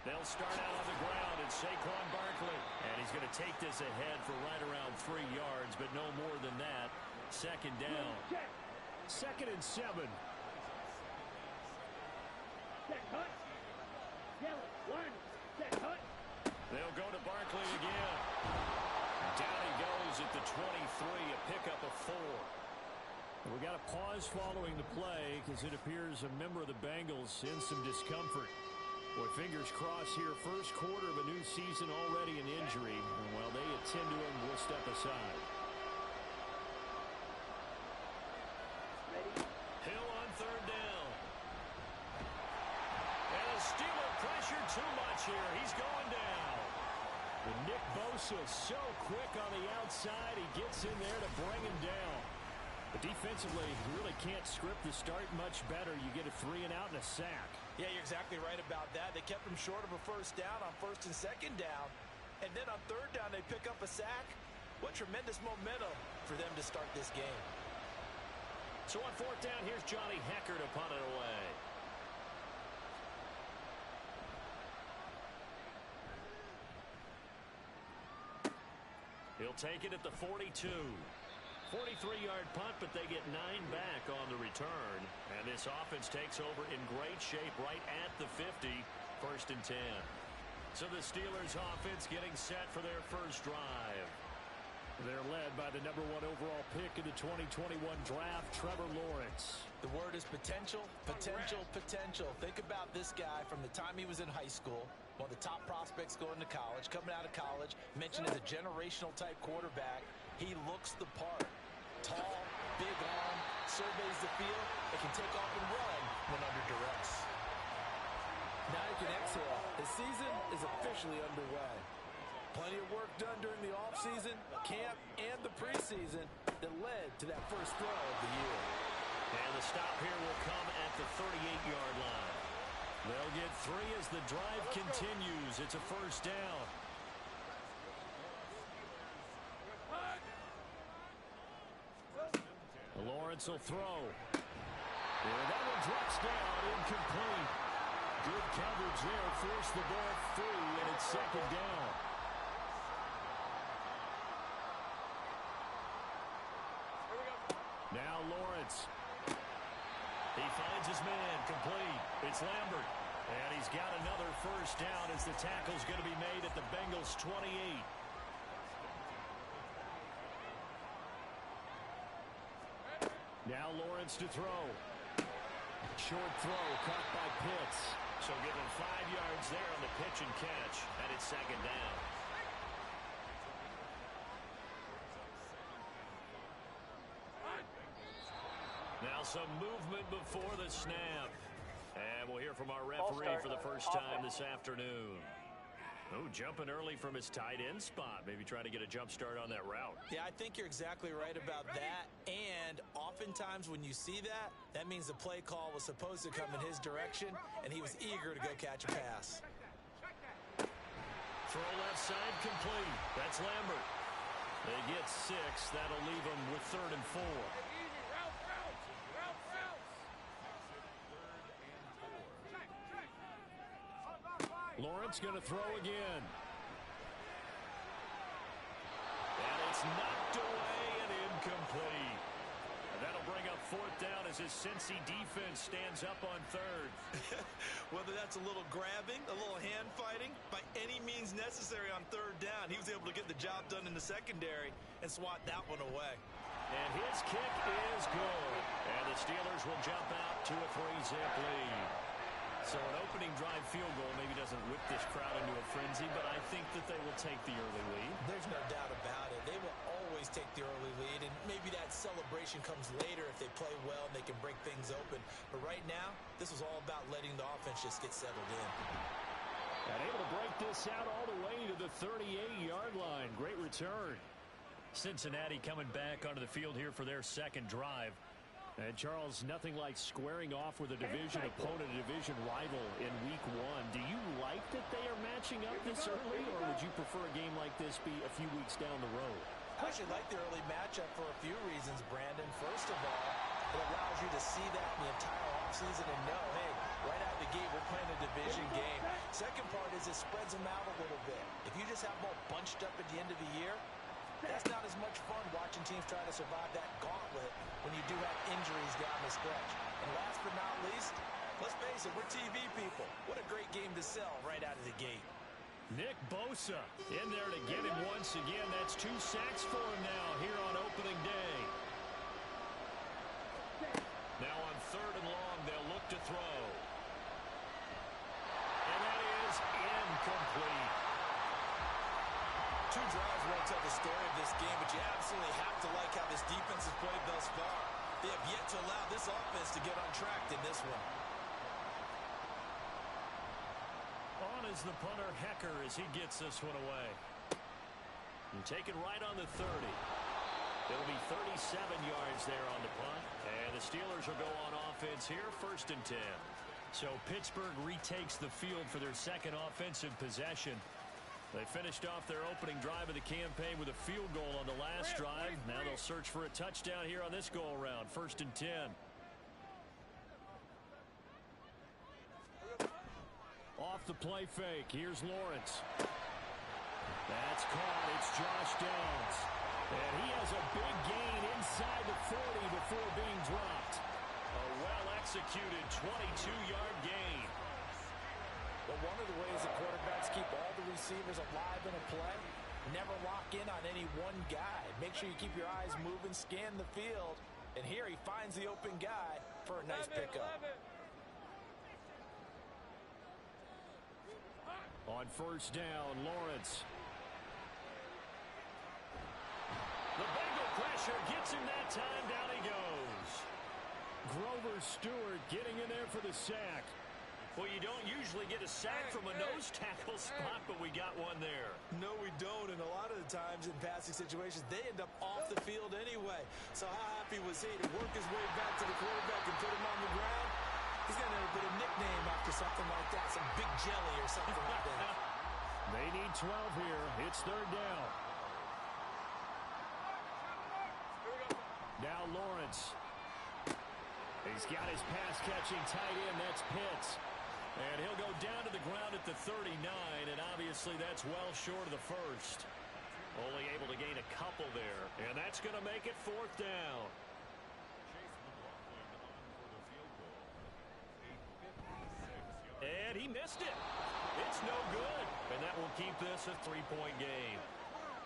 They'll start out on the ground, and Saquon Barkley. And he's going to take this ahead for right around 3 yards, but no more than that. Second down. 2nd and 7. They'll go to Barkley again. Down he goes at the 23, a pickup of 4. We got a pause following the play because it appears a member of the Bengals in some discomfort. Boy, fingers crossed here. First quarter of a new season, already an injury. And while they attend to him, we'll step aside. Hill on 3rd down. And the Steeler pressure too much here. He's going down. And Nick Bosa so quick on the outside. He gets in there to bring him down. But defensively, you really can't script the start much better. You get a 3-and-out and a sack. Yeah, you're exactly right about that. They kept him short of a first down on 1st and 2nd down. And then on 3rd down, they pick up a sack. What tremendous momentum for them to start this game. So on 4th down, here's Johnny Hecker to punt it away. He'll take it at the 42. 43-yard punt, but they get 9 back on the return. And this offense takes over in great shape right at the 50. 1st and 10. So the Steelers offense getting set for their first drive. They're led by the #1 overall pick in the 2021 draft, Trevor Lawrence. The word is potential, potential, potential. Think about this guy from the time he was in high school, one of the top prospects going to college, coming out of college, mentioned as a generational type quarterback. He looks the part. Tall, big arm, surveys the field, and can take off and run when under duress. Now you can exhale. The season is officially underway. Plenty of work done during the offseason, camp, and the preseason that led to that first throw of the year. And the stop here will come at the 38-yard line. They'll get 3 as the drive continues. It's a first down. Lawrence will throw. And that one drops down, incomplete. Good coverage there, forced the ball free, and it's 2nd down. Now Lawrence. He finds his man, complete. It's Lambert. And he's got another first down as the tackle's going to be made at the Bengals' 28. Now Lawrence to throw. Short throw caught by Pitts. So give him 5 yards there on the pitch and catch. And it's 2nd down. Now some movement before the snap. And we'll hear from our referee for the first time this afternoon. Oh, jumping early from his tight end spot. Maybe trying to get a jump start on that route. Yeah, I think you're exactly right about that. And oftentimes when you see that, that means the play call was supposed to come in his direction, and he was eager to go catch a pass. Throw left side complete. That's Lambert. They get 6. That'll leave them with 3rd and 4. Lawrence going to throw again. And it's knocked away and incomplete. And that'll bring up 4th down as his Cincy defense stands up on 3rd. Whether that's a little grabbing, a little hand fighting, by any means necessary on 3rd down, he was able to get the job done in the secondary and swat that one away. And his kick is good. And the Steelers will jump out to a 3-zip lead. So an opening drive field goal maybe doesn't whip this crowd into a frenzy, but I think that they will take the early lead. There's no doubt about it. They will always take the early lead, and maybe that celebration comes later if they play well and they can break things open. But right now, this was all about letting the offense just get settled in. And able to break this out all the way to the 38-yard line. Great return. Cincinnati coming back onto the field here for their 2nd drive. And, Charles, nothing like squaring off with a division opponent, a division rival in Week 1. Do you like that they are matching up this early, or would you prefer a game like this be a few weeks down the road? I actually like the early matchup for a few reasons, Brandon. First of all, it allows you to see that in the entire offseason and know, hey, right out of the gate, we're playing a division game. Second part is it spreads them out a little bit. If you just have them all bunched up at the end of the year, that's not as much fun watching teams try to survive that gauntlet when you do have injuries down the stretch. And last but not least, let's face it, we're TV people. What a great game to sell right out of the gate. Nick Bosa in there to get him once again. That's 2 sacks for him now here on opening day. Now on 3rd and long, they'll look to throw. And that is incomplete. 2 drives won't tell the story of this game, but you absolutely have to like how this defense has played thus far. They have yet to allow this offense to get untracked in this one. On is the punter, Hecker, as he gets this one away. And taken right on the 30. It'll be 37 yards there on the punt. And the Steelers will go on offense here, 1st and 10. So Pittsburgh retakes the field for their second offensive possession. They finished off their opening drive of the campaign with a field goal on the last drive. Now they'll search for a touchdown here on this go-around, 1st and 10. Off the play fake. Here's Lawrence. That's caught. It's Josh Downs. And he has a big gain inside the 40 before being dropped. A well-executed 22-yard gain. But one of the ways the quarterbacks keep all the receivers alive in a play, never lock in on any one guy. Make sure you keep your eyes moving, scan the field. And here he finds the open guy for a nice pickup. On 1st down, Lawrence. The Bengal pressure gets him that time. Down he goes. Grover Stewart getting in there for the sack. Well, you don't usually get a sack from a nose tackle spot, but we got one there. No, we don't, and a lot of the times in passing situations, they end up off the field anyway. So how happy was he to work his way back to the quarterback and put him on the ground? He's going to end up with a nickname after something like that, some big jelly or something like that. They need 12 here. It's 3rd down. Now Lawrence. He's got his pass-catching tight end. That's Pitts. And he'll go down to the ground at the 39, and obviously that's well short of the first. Only able to gain a couple there, and that's going to make it 4th down. And he missed it. It's no good, and that will keep this a 3-point game.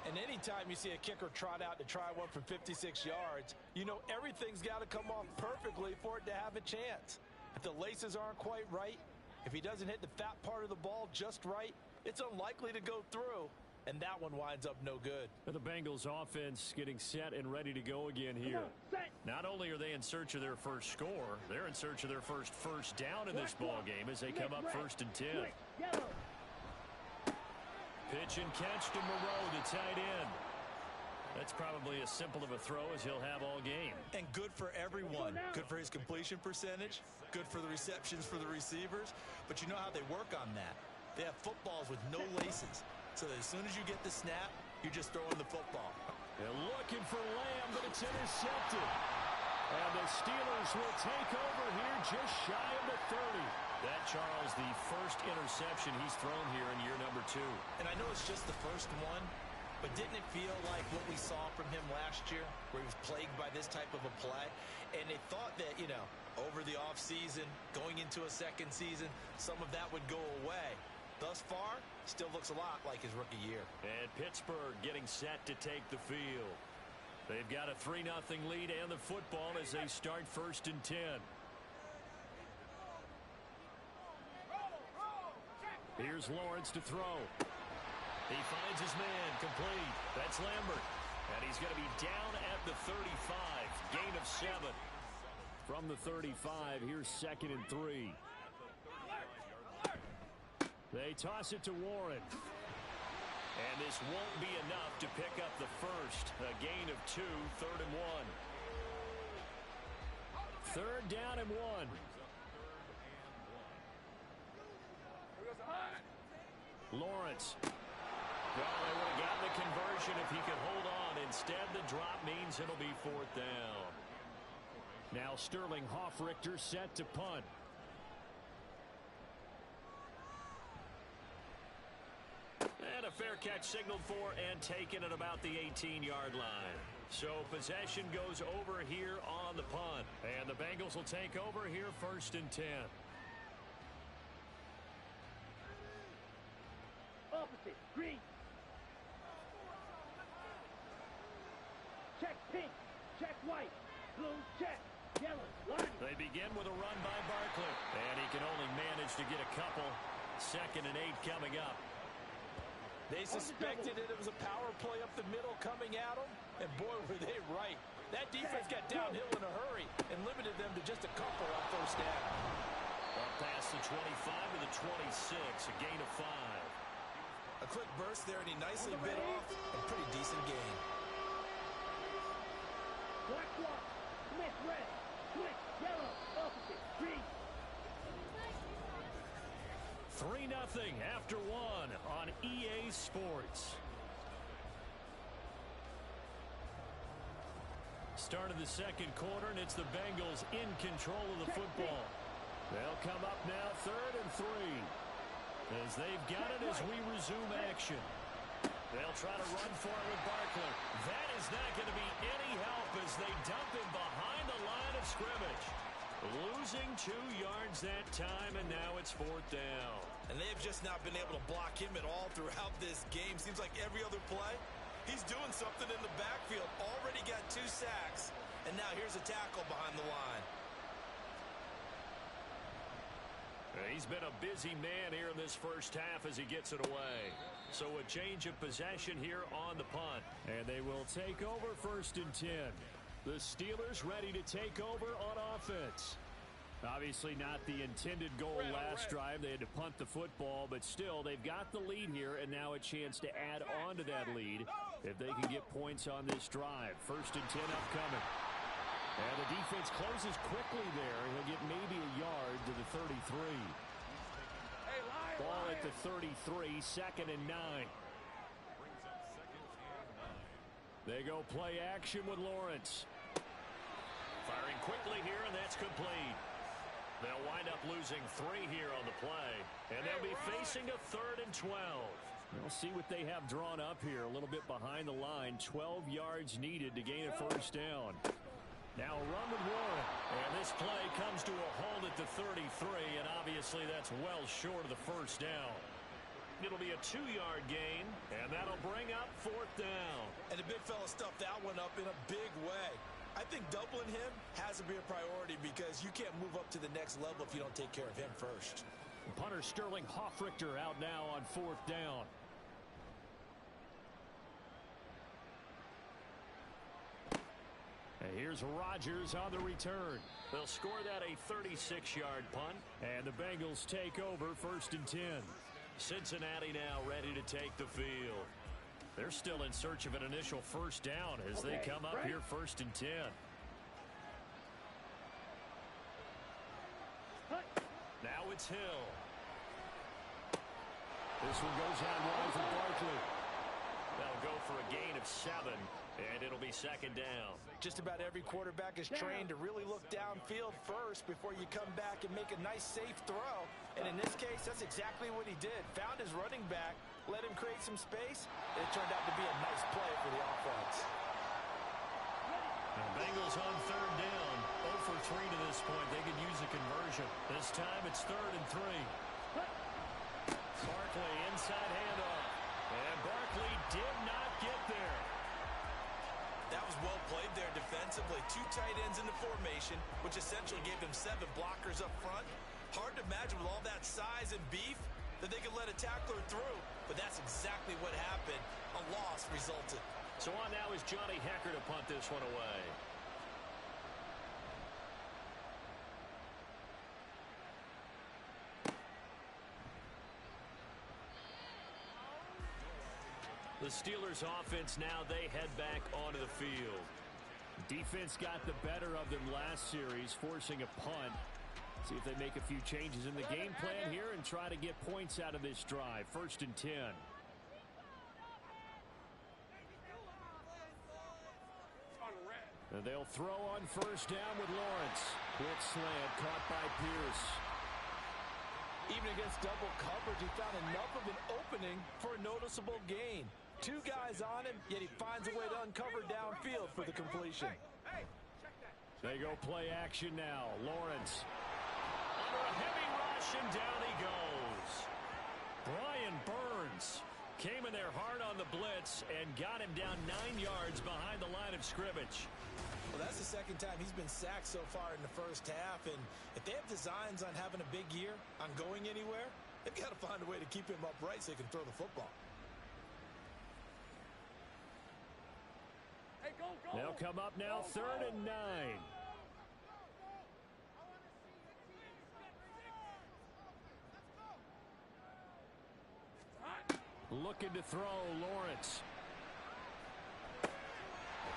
And anytime you see a kicker trot out to try one from 56 yards, you know everything's got to come off perfectly for it to have a chance. If the laces aren't quite right, if he doesn't hit the fat part of the ball just right, it's unlikely to go through. And that one winds up no good. And the Bengals offense getting set and ready to go again here. Not only are they in search of their first score, they're in search of their first down in this ball game as they come up 1st and 10. Pitch and catch to Moreau, the tight end. That's probably as simple of a throw as he'll have all game. And good for everyone. Good for his completion percentage. Good for the receptions for the receivers. But you know how they work on that. They have footballs with no laces. So that as soon as you get the snap, you're just throwing the football. They're looking for Lamb, but it's intercepted. And the Steelers will take over here just shy of the 30. That, Charles, the first interception he's thrown here in year number 2. And I know it's just the first one, but didn't it feel like what we saw from him last year, where he was plagued by this type of a play? And they thought that, you know, over the offseason, going into a second season, some of that would go away. Thus far, still looks a lot like his rookie year. And Pittsburgh getting set to take the field. They've got a 3-0 lead and the football as they start 1st and 10. Here's Lawrence to throw. He finds his man, complete. That's Lambert. And he's going to be down at the 35. Gain of 7. From the 35, here's 2nd and 3. They toss it to Warren. And this won't be enough to pick up the first. A gain of 2, 3rd and 1. 3rd down and 1. Lawrence. Well, they would have gotten the conversion if he could hold on. Instead, the drop means it'll be 4th down. Now Sterling Hoffrichter set to punt. And a fair catch signaled for and taken at about the 18-yard line. So possession goes over here on the punt. And the Bengals will take over here 1st and 10. Opposite, green. Check pink, check white, blue, check, yellow, line. They begin with a run by Barkley. And he can only manage to get a couple. 2nd and 8 coming up. They suspected it was a power play up the middle coming at them, and boy, were they right. That defense got downhill in a hurry and limited them to just a couple on 1st down. Up past the 25 to the 26, a gain of 5. A quick burst there, and he nicely bit off a pretty decent gain. Black block, Smith red, switch, yellow, opposite, green. 3-0 after 1 on EA Sports. Start of the 2nd quarter, and it's the Bengals in control of the football. They'll come up now 3rd and 3. As they've got it as we resume action. They'll try to run for it with Barkley. That is not going to be any help as they dump him behind the line of scrimmage. Losing 2 yards that time, and now it's 4th down. And they've just not been able to block him at all throughout this game. Seems like every other play, he's doing something in the backfield. Already got 2 sacks, and now here's a tackle behind the line. He's been a busy man here in this 1st half as he gets it away. So a change of possession here on the punt. And they will take over 1st and 10. The Steelers ready to take over on offense. Obviously not the intended goal last drive. They had to punt the football, but still they've got the lead here, and now a chance to add on to that lead if they can get points on this drive. 1st and 10 upcoming. And the defense closes quickly there. He'll get maybe a yard to the 33. Ball at the 33, 2nd and 9. They go play action with Lawrence. Firing quickly here, and that's complete. They'll wind up losing 3 here on the play, and they'll be facing a 3rd and 12. We'll see what they have drawn up here. A little bit behind the line. 12 yards needed to gain a 1st down. Now a run with Warren, and this play comes to a halt at the 33, and obviously that's well short of the 1st down. It'll be a 2-yard gain, and that'll bring up 4th down. And the big fella stuffed that one up in a big way. I think doubling him has to be a priority because you can't move up to the next level if you don't take care of him first. Punter Sterling Hoffrichter out now on 4th down. And here's Rodgers on the return. They'll score that a 36-yard punt, and the Bengals take over 1st and 10. Cincinnati now ready to take the field. They're still in search of an initial 1st down as they come up here 1st and 10. Now it's Hill. This one goes out wide for Barkley. That'll go for a gain of 7, and it'll be 2nd down. Just about every quarterback is trained to really look downfield first before you come back and make a nice, safe throw. And in this case, that's exactly what he did. Found his running back, let him create some space, and it turned out to be a nice play for the offense. The Bengals on 3rd down. 0 for 3 to this point. They could use a conversion. This time it's 3rd and 3. Barkley inside handoff. And Barkley did not get there. That was well played there defensively. 2 tight ends in the formation, which essentially gave them 7 blockers up front. Hard to imagine with all that size and beef that they could let a tackler through, but that's exactly what happened. A loss resulted. So on now is Johnny Hecker to punt this one away. The Steelers offense now, they head back onto the field. Defense got the better of them last series, forcing a punt. See if they make a few changes in the game plan here and try to get points out of this drive. 1st and 10. And they'll throw on first down with Lawrence. Quick slant caught by Pierce. Even against double coverage, he found enough of an opening for a noticeable gain. Two guys on him, yet he finds a way to uncover downfield for the completion. They go play action now. Lawrence under a heavy rush, and down he goes. Brian Burns came in there hard on the blitz and got him down 9 yards behind the line of scrimmage. Well, that's the second time he's been sacked so far in the first half, and if they have designs on having a big year, on going anywhere, they've got to find a way to keep him upright so he can throw the football. Hey, go. They'll come up now, 3rd and 9. Looking to throw, Lawrence.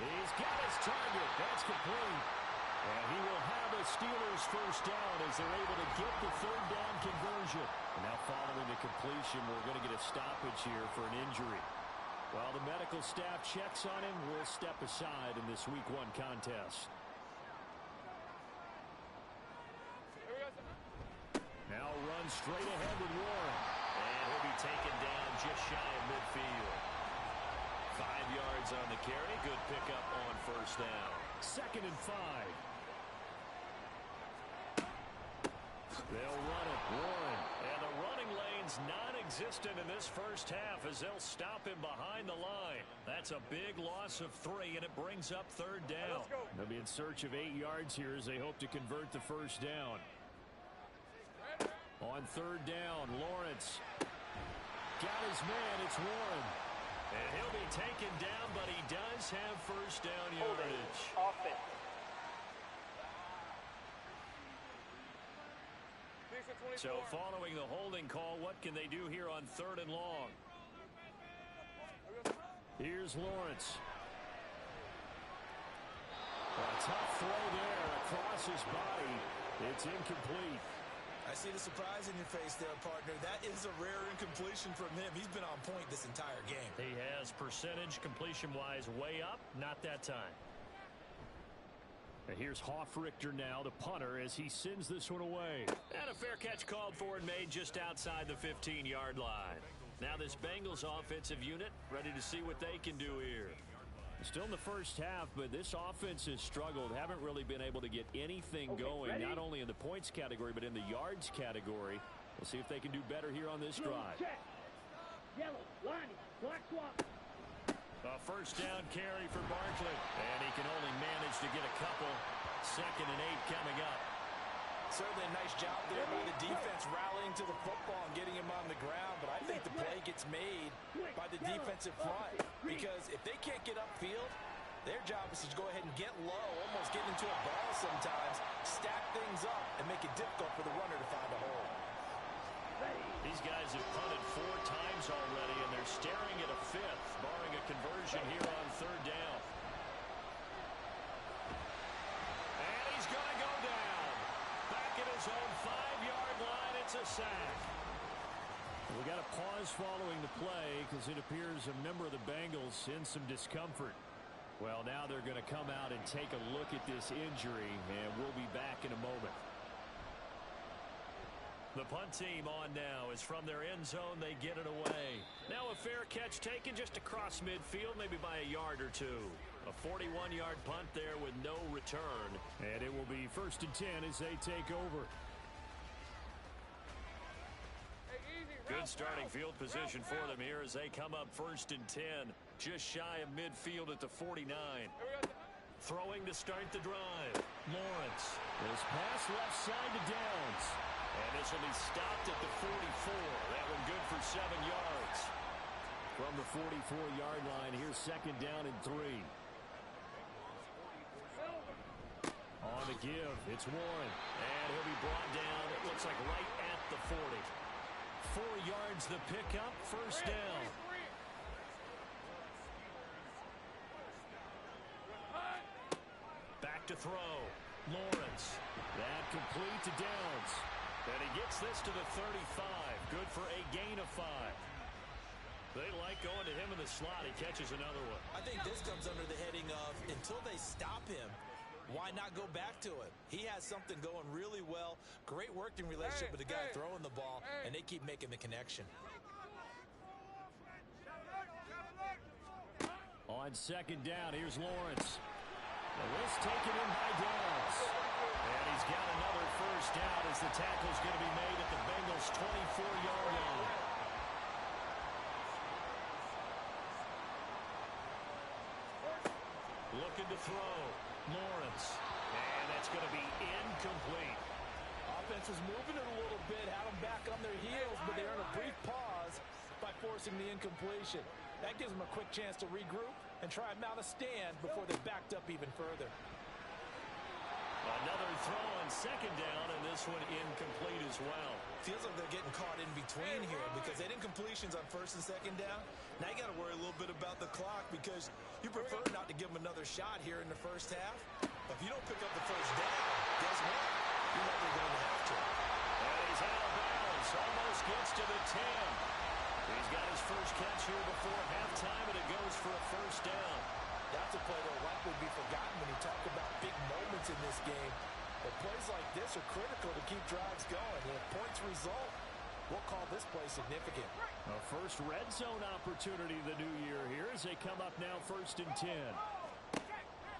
He's got his target. That's complete. And he will have a Steelers first down as they're able to get the 3rd down conversion. And now following the completion, we're going to get a stoppage here for an injury. While the medical staff checks on him, we'll step aside in this Week 1 contest. Now run straight ahead with Warren. And he'll be taken down just shy of midfield. 5 yards on the carry. Good pickup on first down. 2nd and 5. They'll run it. Warren. And the running lane's non-existent in this first half as they'll stop him behind the line. That's a big loss of 3, and it brings up 3rd down. They'll be in search of 8 yards here as they hope to convert the first down. On 3rd down, Lawrence got his man. It's Warren. And he'll be taken down, but he does have first down yardage. Offense. So following the holding call, what can they do here on 3rd and long? Here's Lawrence. A tough throw there across his body. It's incomplete. I see the surprise in your face there, partner. That is a rare incompletion from him. He's been on point this entire game. He has percentage completion-wise way up. Not that time. And here's Hoffrichter now, the punter, as he sends this one away. And a fair catch called for and made just outside the 15-yard line. Now this Bengals offensive unit ready to see what they can do here. Still in the first half, but this offense has struggled. Haven't really been able to get anything going, not only in the points category, but in the yards category. We'll see if they can do better here on this drive. Check. Yellow, line, black swap. A first down carry for Barkley. And he can only manage to get a couple. 2nd and 8 coming up. Certainly a nice job there by the defense rallying to the football and getting him on the ground, but I think the play gets made by the defensive front, because if they can't get upfield, their job is to go ahead and get low, almost get into a ball sometimes, stack things up, and make it difficult for the runner to find a hole. These guys have punted 4 times already, and they're staring at a 5th, barring a conversion here on 3rd down. And he's going to go down. Back at his own 5-yard line, it's a sack. We got a pause following the play because it appears a member of the Bengals in some discomfort. Well, now they're going to come out and take a look at this injury, and we'll be back in a moment. The punt team on now is from their end zone. They get it away. Now a fair catch taken just across midfield, maybe by a yard or 2. A 41-yard punt there with no return. And it will be 1st and 10 as they take over. Good starting field position for them here as they come up 1st and 10. Just shy of midfield at the 49. Throwing to start the drive. Lawrence. This pass left side to Downs. And this will be stopped at the 44. That one good for 7 yards. From the 44-yard line, here's 2nd down and 3. On the give, it's Warren. And he'll be brought down, it looks like right at the 40. 4 yards the pickup, 1st down. Back to throw. Lawrence. That complete to Downs. And he gets this to the 35. Good for a gain of 5. They like going to him in the slot. He catches another one. I think this comes under the heading of until they stop him, why not go back to it? He has something going really well. Great working relationship with the guy throwing the ball, and they keep making the connection. On second down, here's Lawrence. The risk taken in by Downs. And he's got another first down as the tackle's going to be made at the Bengals' 24-yard line. Looking to throw. Lawrence. And that's going to be incomplete. Offense was moving it a little bit, had them back on their heels, but they earned a brief pause by forcing the incompletion. That gives them a quick chance to regroup and try and mount a stand before they're backed up even further. Another throw on second down, and this one incomplete as well. Feels like they're getting caught in between here because they didn't completions on first and second down. Now you got to worry a little bit about the clock because you prefer not to give them another shot here in the first half. But if you don't pick up the first down, guess what? You're likely going to have to. And he's out of bounds. Almost gets to the 10. He's got his first catch here before halftime, and it goes for a first down. That's a play that will likely be forgotten when you talk about big moments in this game. But plays like this are critical to keep drives going. And if points result, we'll call this play significant. A first red zone opportunity the new year here as they come up now first and 10.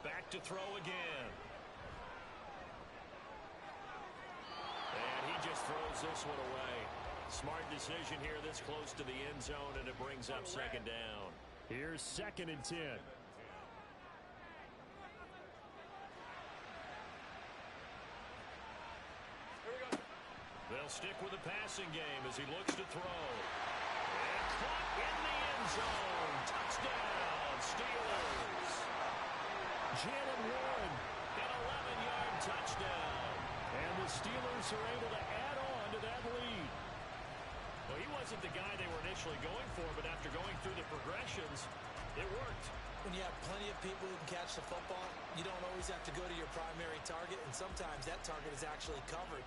Back to throw again. And he just throws this one away. Smart decision here this close to the end zone, and it brings up second down. Here's second and 10. They'll stick with the passing game as he looks to throw. And caught in the end zone. Touchdown, Steelers. Jalen Warren, an 11-yard touchdown. And the Steelers are able to add on to that lead. Well, he wasn't the guy they were initially going for, but after going through the progressions, it worked. When you have plenty of people who can catch the football, you don't always have to go to your primary target, and sometimes that target is actually covered.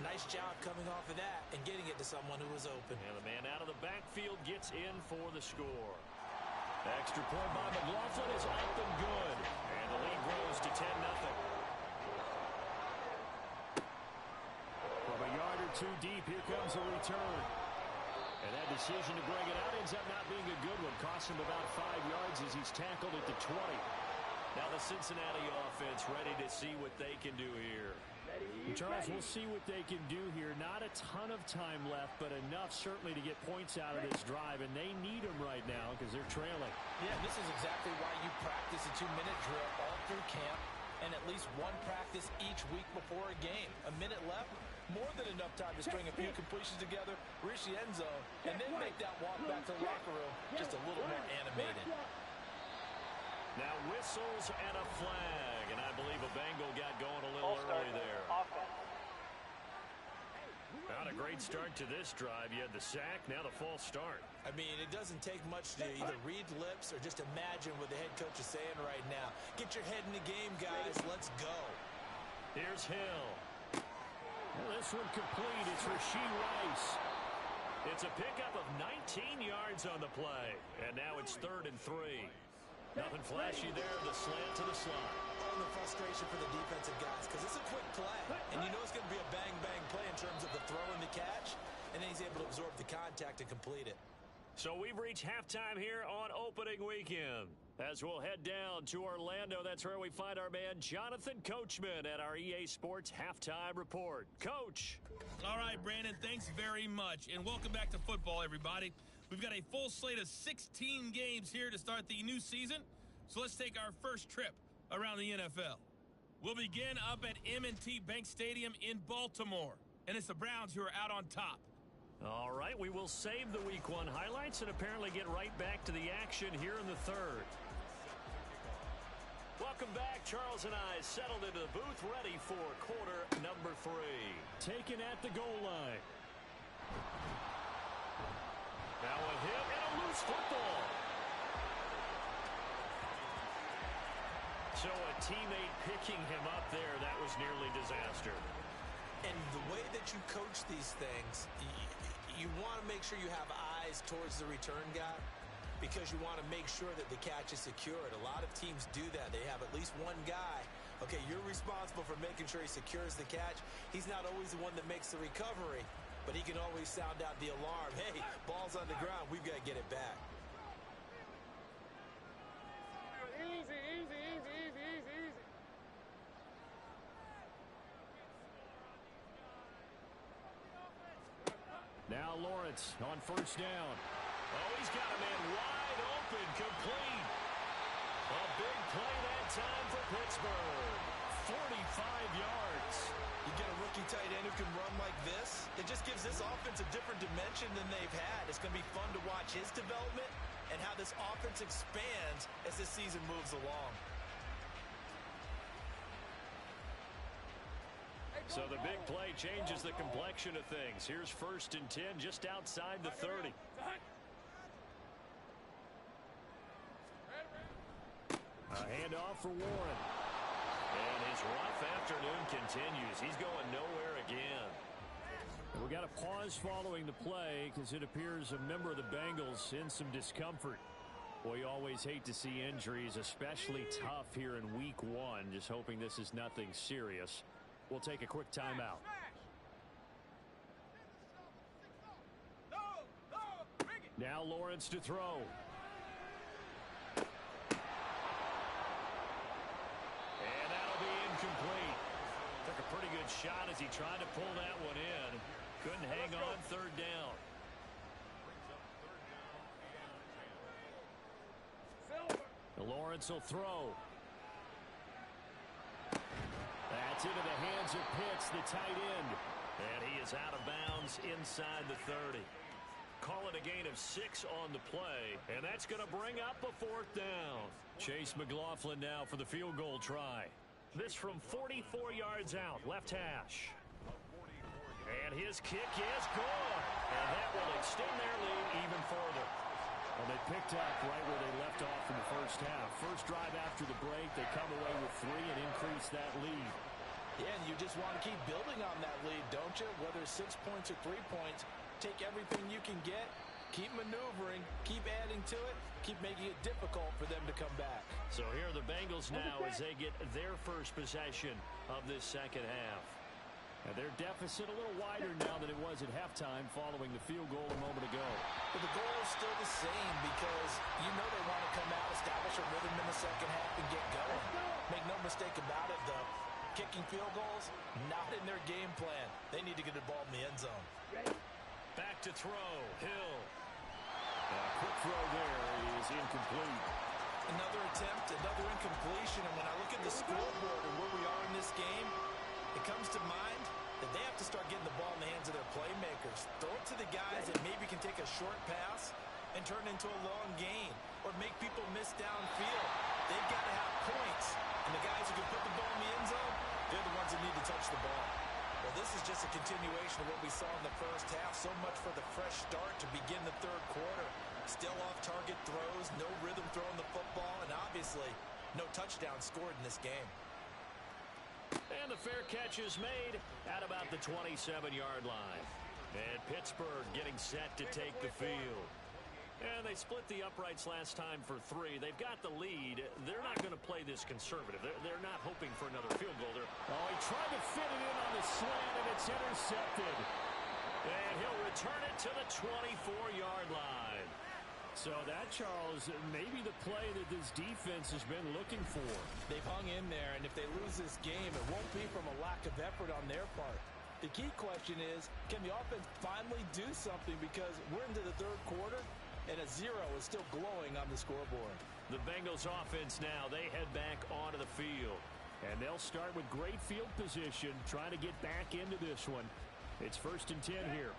Nice job coming off of that and getting it to someone who was open. And the man out of the backfield gets in for the score. Extra point by McLaughlin is up and good. And the lead grows to 10-0. From a yard or two deep, here comes a return. And that decision to bring it out ends up not being a good one. Costs him about 5 yards as he's tackled at the 20. Now the Cincinnati offense ready to see what they can do here. Charles, we'll see what they can do here. Not a ton of time left, but enough certainly to get points out of this drive, and they need them right now because they're trailing. Yeah, this is exactly why you practice a 2-minute drill all through camp and at least one practice each week before a game. A minute left, more than enough time to string a few completions together, reach the end zone, and then make that walk back to the locker room just a little more animated. Now whistles and a flag, and I believe a Bengal got going a little early there. Not a great start to this drive. You had the sack, now the false start. I mean, it doesn't take much to either read lips or just imagine what the head coach is saying right now. Get your head in the game, guys. Let's go. Here's Hill. Well, this one complete. It's Rashee Rice. It's a pickup of 19 yards on the play, and now it's 3rd and 3. Nothing flashy there, the slant to the slot. Oh, the frustration for the defensive guys because it's a quick play. And you know it's going to be a bang-bang play in terms of the throw and the catch. And then he's able to absorb the contact and complete it. So we've reached halftime here on opening weekend. As we'll head down to Orlando, that's where we find our man Jonathan Coachman at our EA Sports Halftime Report. Coach. All right, Brandon, thanks very much. And welcome back to football, everybody. We've got a full slate of 16 games here to start the new season. So let's take our first trip around the NFL. We'll begin up at M&T Bank Stadium in Baltimore. And it's the Browns who are out on top. All right, we will save the Week 1 highlights and apparently get right back to the action here in the 3rd. Welcome back. Charles and I settled into the booth ready for quarter number 3. Taken at the goal line. Now a hit and a loose football. So a teammate picking him up there, that was nearly disaster. And the way that you coach these things, you want to make sure you have eyes towards the return guy because you want to make sure that the catch is secured. A lot of teams do that. They have at least one guy. Okay, you're responsible for making sure he secures the catch. He's not always the one that makes the recovery, but he can always sound out the alarm. Hey, ball's on the ground. We've got to get it back. Easy, easy, easy, easy, easy, easy. Now Lawrence on first down. Oh, he's got a man wide open, complete. A big play that time for Pittsburgh. 45 yards. You get a rookie tight end who can run like this, it just gives this offense a different dimension than they've had. It's going to be fun to watch his development and how this offense expands as this season moves along. So the big play changes the complexion of things. Here's 1st and 10 just outside the 30. A handoff for Warren. And his rough afternoon continues. He's going nowhere again. We got a pause following the play because it appears a member of the Bengals in some discomfort. Boy, you always hate to see injuries, especially tough here in week 1. Just hoping this is nothing serious. We'll take a quick timeout. Now Lawrence to throw. And that'll be incomplete. Took a pretty good shot as he tried to pull that one in. Couldn't hang on 3rd down. Lawrence will throw. That's into the hands of Pitts, the tight end. And he is out of bounds inside the 30. Call it a gain of 6 on the play, and that's going to bring up a 4th down. Chase McLaughlin now for the field goal try. This from 44 yards out, left hash. And his kick is good. And that will extend their lead even further. Well, they picked up right where they left off in the first half. First drive after the break, they come away with 3 and increase that lead. Yeah, and you just want to keep building on that lead, don't you? Whether it's 6 points or 3 points, take everything you can get, keep maneuvering, keep adding to it, keep making it difficult for them to come back. So here are the Bengals now as they get their first possession of this second half. And their deficit a little wider now than it was at halftime following the field goal a moment ago. But the goal is still the same because you know they want to come out, establish a rhythm in the second half, and get going. Make no mistake about it, though. Kicking field goals, not in their game plan. They need to get the ball in the end zone. Back to throw. Hill. A quick throw there is incomplete. Another attempt, another incompletion. And when I look at the scoreboard and where we are in this game, it comes to mind that they have to start getting the ball in the hands of their playmakers. Throw it to the guys that maybe can take a short pass and turn into a long gain or make people miss downfield. They've got to have points. And the guys who can put the ball in the end zone, they're the ones that need to touch the ball. Well, this is just a continuation of what we saw in the first half. So much for the fresh start to begin the 3rd quarter. Still off-target throws, no rhythm throwing the football, and obviously no touchdown scored in this game. And the fair catch is made at about the 27-yard line. And Pittsburgh getting set to take the field. And they split the uprights last time for 3. They've got the lead. They're not going to play this conservative. They're not hoping for another field goal. Oh, he tried to fit it in on the slant, and it's intercepted. And he'll return it to the 24-yard line. So that, Charles, may be the play that this defense has been looking for. They've hung in there, and if they lose this game, it won't be from a lack of effort on their part. The key question is, can the offense finally do something? Because we're into the 3rd quarter, and a 0 is still glowing on the scoreboard. The Bengals offense now, they head back onto the field. And they'll start with great field position, trying to get back into this one. It's 1st and 10 here.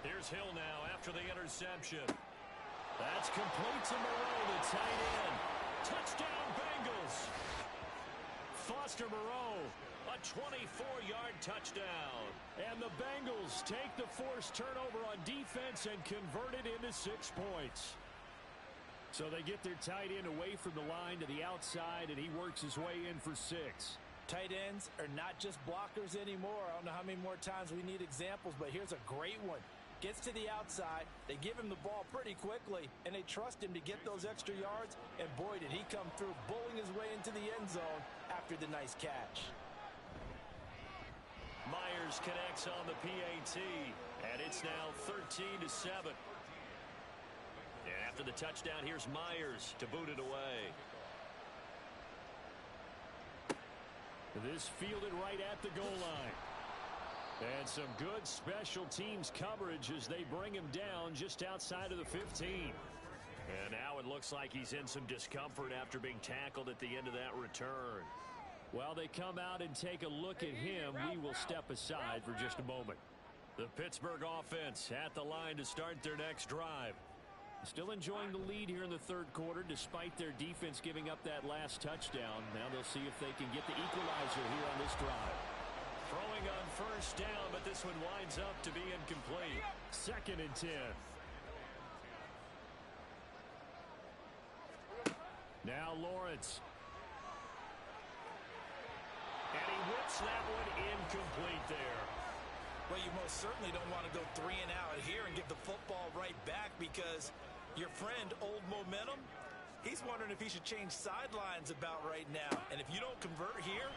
Here's Hill now after the interception. That's complete to Moreau, the tight end. Touchdown, Bengals. Foster Moreau, a 24-yard touchdown. And the Bengals take the forced turnover on defense and convert it into 6 points. So they get their tight end away from the line to the outside, and he works his way in for 6. Tight ends are not just blockers anymore. I don't know how many more times we need examples, but here's a great one. Gets to the outside, they give him the ball pretty quickly, and they trust him to get those extra yards, and boy, did he come through, bowling his way into the end zone after the nice catch. Myers connects on the PAT, and it's now 13-7. And after the touchdown, here's Myers to boot it away. This fielded right at the goal line. And some good special teams coverage as they bring him down just outside of the 15. And now it looks like he's in some discomfort after being tackled at the end of that return. While they come out and take a look at him, we will step aside for just a moment. The Pittsburgh offense at the line to start their next drive. Still enjoying the lead here in the third quarter despite their defense giving up that last touchdown. Now they'll see if they can get the equalizer here on this drive. Throwing on first down, but this one winds up to be incomplete. 2nd and 10. Now Lawrence. And he whips that one incomplete there. Well, you most certainly don't want to go 3 and out here and give the football right back because your friend, Old Momentum, he's wondering if he should change sidelines about right now. And if you don't convert here,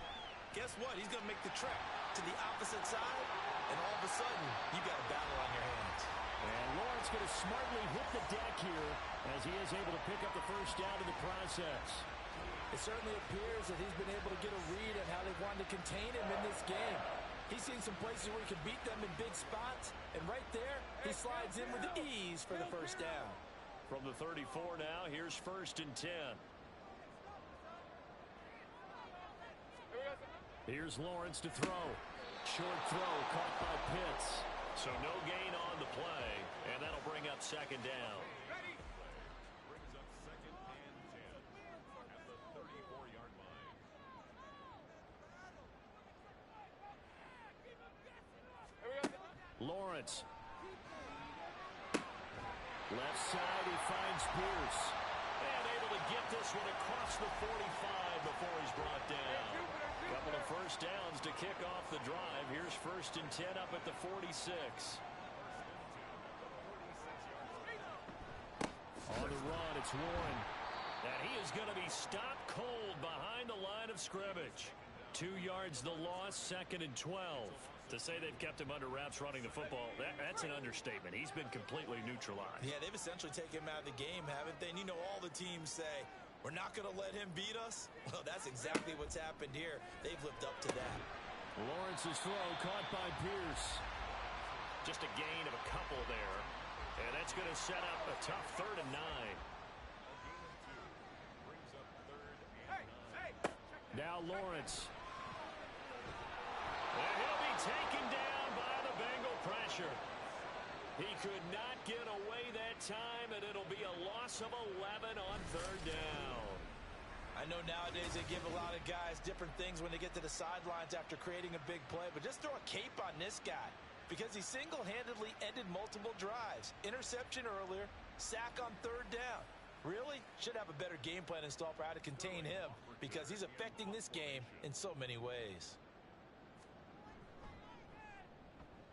guess what? He's going to make the trek to the opposite side, and all of a sudden, you got a battle on your hands. And Lawrence going to smartly hit the deck here as he is able to pick up the first down in the process. It certainly appears that he's been able to get a read on how they wanted to contain him in this game. He's seen some places where he can beat them in big spots, and right there, he slides in with ease for the first down. From the 34 now, here's 1st and 10. Here's Lawrence to throw. Short throw caught by Pitts. So no gain on the play, and that'll bring up 2nd down. Brings up 2nd and 10 at the 34-yard line. Lawrence. Left side, he finds Pierce. And able to get this one across the 45 before he's brought down. Couple of first downs to kick off the drive. Here's 1st and 10 up at the 46. On the run, it's Warren. And he is going to be stopped cold behind the line of scrimmage. 2 yards the loss, 2nd and 12. To say they've kept him under wraps running the football, that's an understatement. He's been completely neutralized. Yeah, they've essentially taken him out of the game, haven't they? And you know all the teams say, we're not going to let him beat us. Well, that's exactly what's happened here. They've lived up to that. Lawrence's throw caught by Pierce. Just a gain of a couple there. And that's going to set up a tough 3rd and 9. Brings up 3rd and 9. Now Lawrence. And he'll be taken down by the Bengal pressure. He could not get away that time, and it'll be a loss of 11 on 3rd down. I know nowadays they give a lot of guys different things when they get to the sidelines after creating a big play, but just throw a cape on this guy because he single-handedly ended multiple drives. Interception earlier, sack on 3rd down. Really should have a better game plan installed for how to contain him because he's affecting this game in so many ways.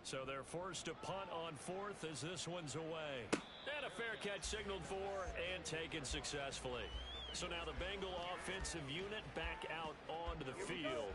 So they're forced to punt on 4th as this one's away. And a fair catch signaled for and taken successfully. So now the Bengal offensive unit back out onto the field.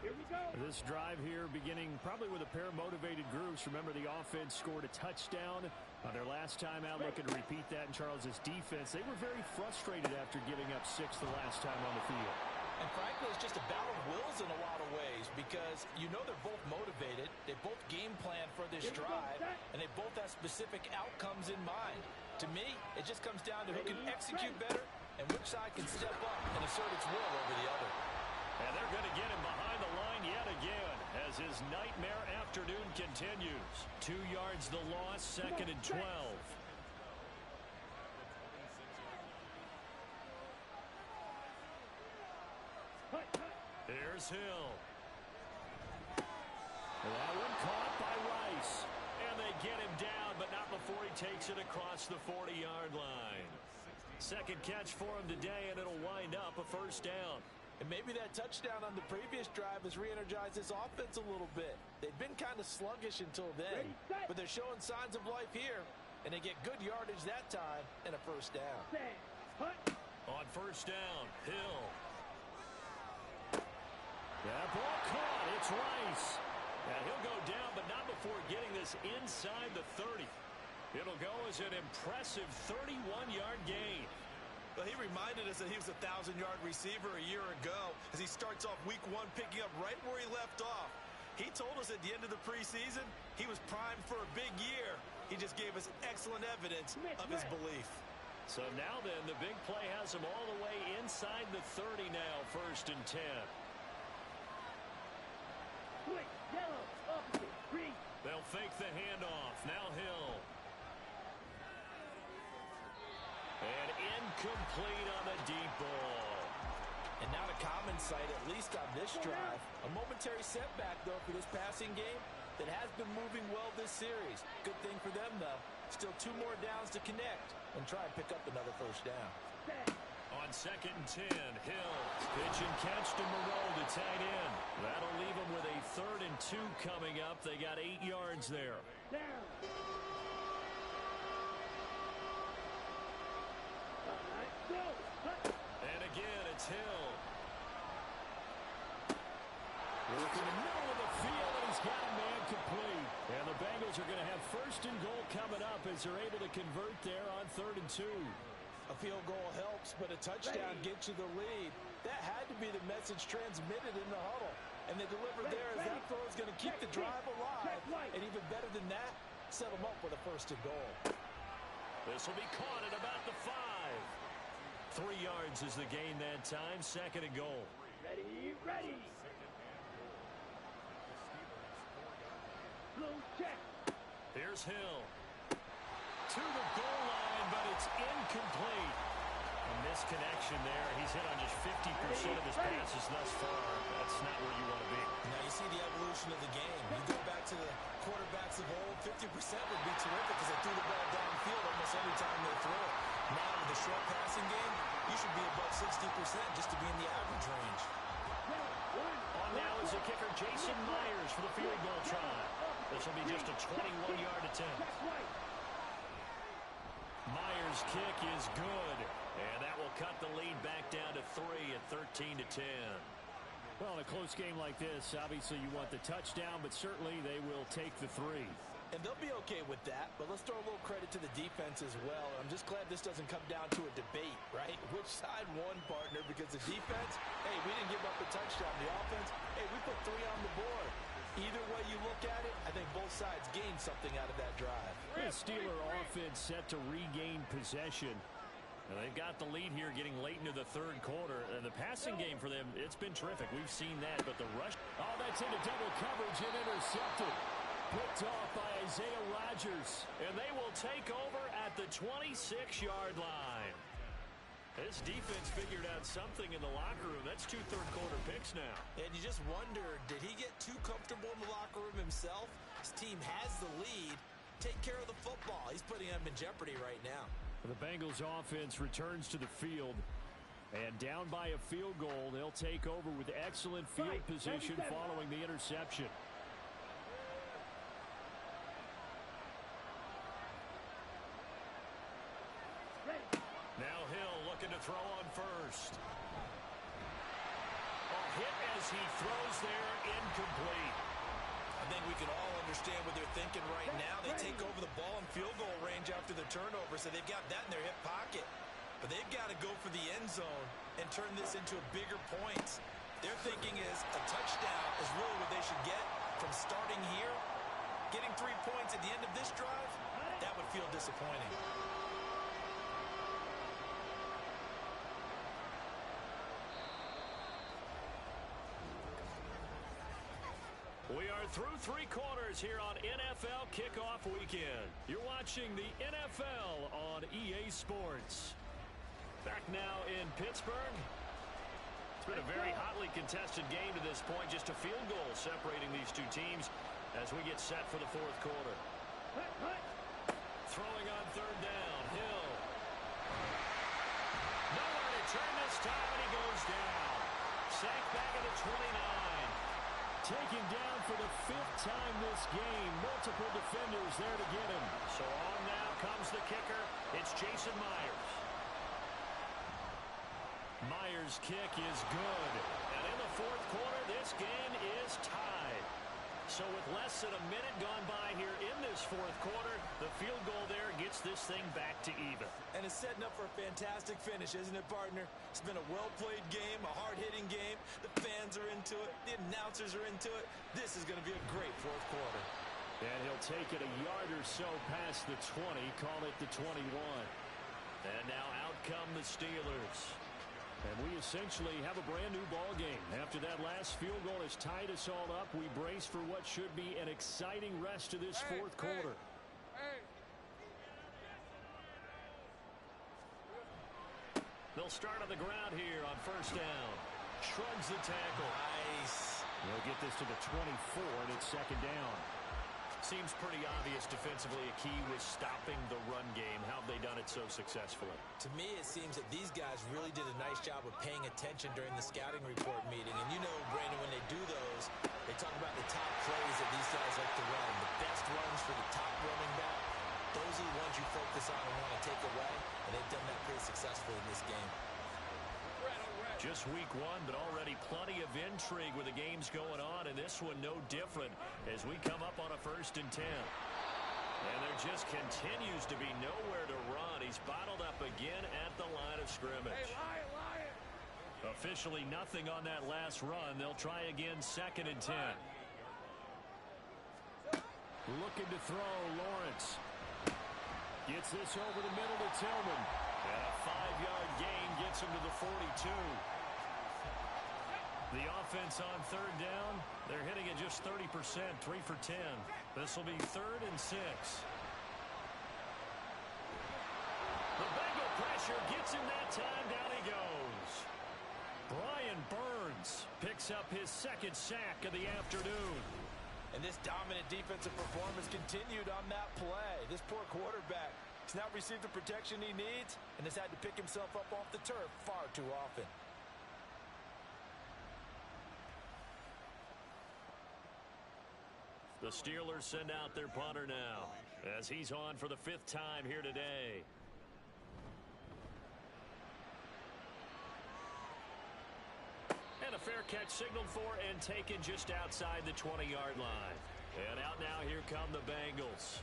This drive here beginning probably with a pair of motivated groups. Remember, the offense scored a touchdown on their last time out, looking to repeat that in Charles's defense. They were very frustrated after giving up 6 the last time on the field. And frankly, it's just a battle of wills in a lot of ways because you know they're both motivated, they both game plan for this drive, and they both have specific outcomes in mind. To me, it just comes down to who can execute better and which side can step up and assert its will over the other. And they're going to get him behind the line yet again as his nightmare afternoon continues. 2 yards the loss, 2nd and 12. Here's Hill. That one caught by Rice. And they get him down, but not before he takes it across the 40-yard line. 2nd catch for him today, and it'll wind up a 1st down. And maybe that touchdown on the previous drive has re-energized this offense a little bit. They've been kind of sluggish until then, but they're showing signs of life here, and they get good yardage that time and a first down. On first down, Hill. That ball caught. It's Rice. Now he'll go down, but not before getting this inside the 30. It'll go as an impressive 31-yard gain. Well, he reminded us that he was a 1,000-yard receiver a year ago as he starts off week 1 picking up right where he left off. He told us at the end of the preseason he was primed for a big year. He just gave us excellent evidence of his belief. So now then, the big play has him all the way inside the 30 now, first and 10. Quick, yellow, opposite, green. They'll fake the handoff. Now Hill. And incomplete on the deep ball. And not a common sight, at least on this drive. A momentary setback, though, for this passing game that has been moving well this series. Good thing for them, though. Still 2 more downs to connect and try and pick up another first down. On second and 10, Hill. Pitch and catch to Moreau, the tight end. That'll leave them with a 3rd and 2 coming up. They got 8 yards there. Down. Go. And again, it's Hill. Working in the middle of the field, and he's got a man complete. And the Bengals are going to have first and goal coming up as they're able to convert there on 3rd and 2. A field goal helps, but a touchdown gets you the lead. That had to be the message transmitted in the huddle. And they delivered there as that throw is going to keep the drive alive. And even better than that, set them up with a first and goal. This will be caught at about the 5. 3 yards is the gain that time. 2nd and goal. Ready. Blue check. Here's Hill. To the goal line, but it's incomplete. A misconnection there. He's hit on just 50% of his passes thus far. That's not where you want to be. Now you see the evolution of the game. You go back to the quarterbacks of old, 50% would be terrific because they threw the ball downfield almost every time they throw it. Now with the short passing game, you should be above 60% just to be in the average range. On now is the kicker Jason Myers for the field goal try. This will be just a 21-yard attempt. Myers' kick is good, and that will cut the lead back down to 3 at 13-10. Well, in a close game like this, obviously you want the touchdown, but certainly they will take the 3. And they'll be okay with that, but let's throw a little credit to the defense as well. I'm just glad this doesn't come down to a debate, right? Which side won, partner? Because the defense, hey, we didn't give up a touchdown. The offense, hey, we put 3 on the board. Either way you look at it, I think both sides gained something out of that drive. The Steeler offense set to regain possession. And they've got the lead here getting late into the 3rd quarter. And the passing game for them, it's been terrific. We've seen that, but the rush... Oh, that's into double coverage and intercepted. Picked off by Isaiah Rodgers. And they will take over at the 26-yard line. This defense figured out something in the locker room. That's 2 third-quarter picks now. And you just wonder, did he get too comfortable in the locker room himself? His team has the lead. Take care of the football. He's putting them in jeopardy right now. The Bengals offense returns to the field. And down by a field goal, they'll take over with excellent field position following the interception. Now Hill looking to throw on first. A hit as he throws there, incomplete. I think we can all understand what they're thinking right now. They take over the ball in field goal range after the turnover, so they've got that in their hip pocket. But they've got to go for the end zone and turn this into a bigger points. Their thinking is a touchdown is really what they should get from starting here. Getting 3 points at the end of this drive, that would feel disappointing. We are through 3 quarters here on NFL Kickoff Weekend. You're watching the NFL on EA Sports. Back now in Pittsburgh. It's been a very hotly contested game to this point. Just a field goal separating these 2 teams as we get set for the 4th quarter. Throwing on 3rd down, Hill. Nowhere to turn this time, and he goes down. Sacked back at the 29. Taken down for the 5th time this game. Multiple defenders there to get him. So on now comes the kicker. It's Jason Myers. Myers' kick is good. And in the 4th quarter, this game is tied. So with less than a minute gone by here in this 4th quarter, the field goal there gets this thing back to even. And it's setting up for a fantastic finish, isn't it, partner? It's been a well-played game, a hard-hitting game. The fans are into it. The announcers are into it. This is going to be a great 4th quarter. And he'll take it a yard or so past the 20, call it the 21. And now out come the Steelers. And we essentially have a brand-new ball game. After that last field goal has tied us all up, we brace for what should be an exciting rest of this 4th quarter. They'll start on the ground here on 1st down. Shrugs the tackle. Nice. They'll get this to the 24, and it's 2nd down. Seems pretty obvious defensively a key was stopping the run game. How have they done it so successfully? To me, it seems that these guys really did a nice job of paying attention during the scouting report meeting. And you know, Brandon, when they do those, they talk about the top plays that these guys like to run. The best runs for the top running back. Those are the ones you focus on and want to take away. And they've done that pretty successfully in this game. Just week 1, but already plenty of intrigue with the games going on, and this one no different as we come up on a 1st and 10. And there just continues to be nowhere to run. He's bottled up again at the line of scrimmage. Hey, Lion! Officially nothing on that last run. They'll try again 2nd and 10. Looking to throw, Lawrence. Gets this over the middle to Tillman. And a 5-yard gain gets him to the 42. The offense on 3rd down, they're hitting it just 30%, 3 for 10. This will be 3rd and 6. The Bengal pressure gets him that time. Down he goes. Brian Burns picks up his 2nd sack of the afternoon. And this dominant defensive performance continued on that play. This poor quarterback has not received the protection he needs and has had to pick himself up off the turf far too often. The Steelers send out their punter now as he's on for the 5th time here today. And a fair catch signaled for and taken just outside the 20-yard line. And out now, here come the Bengals.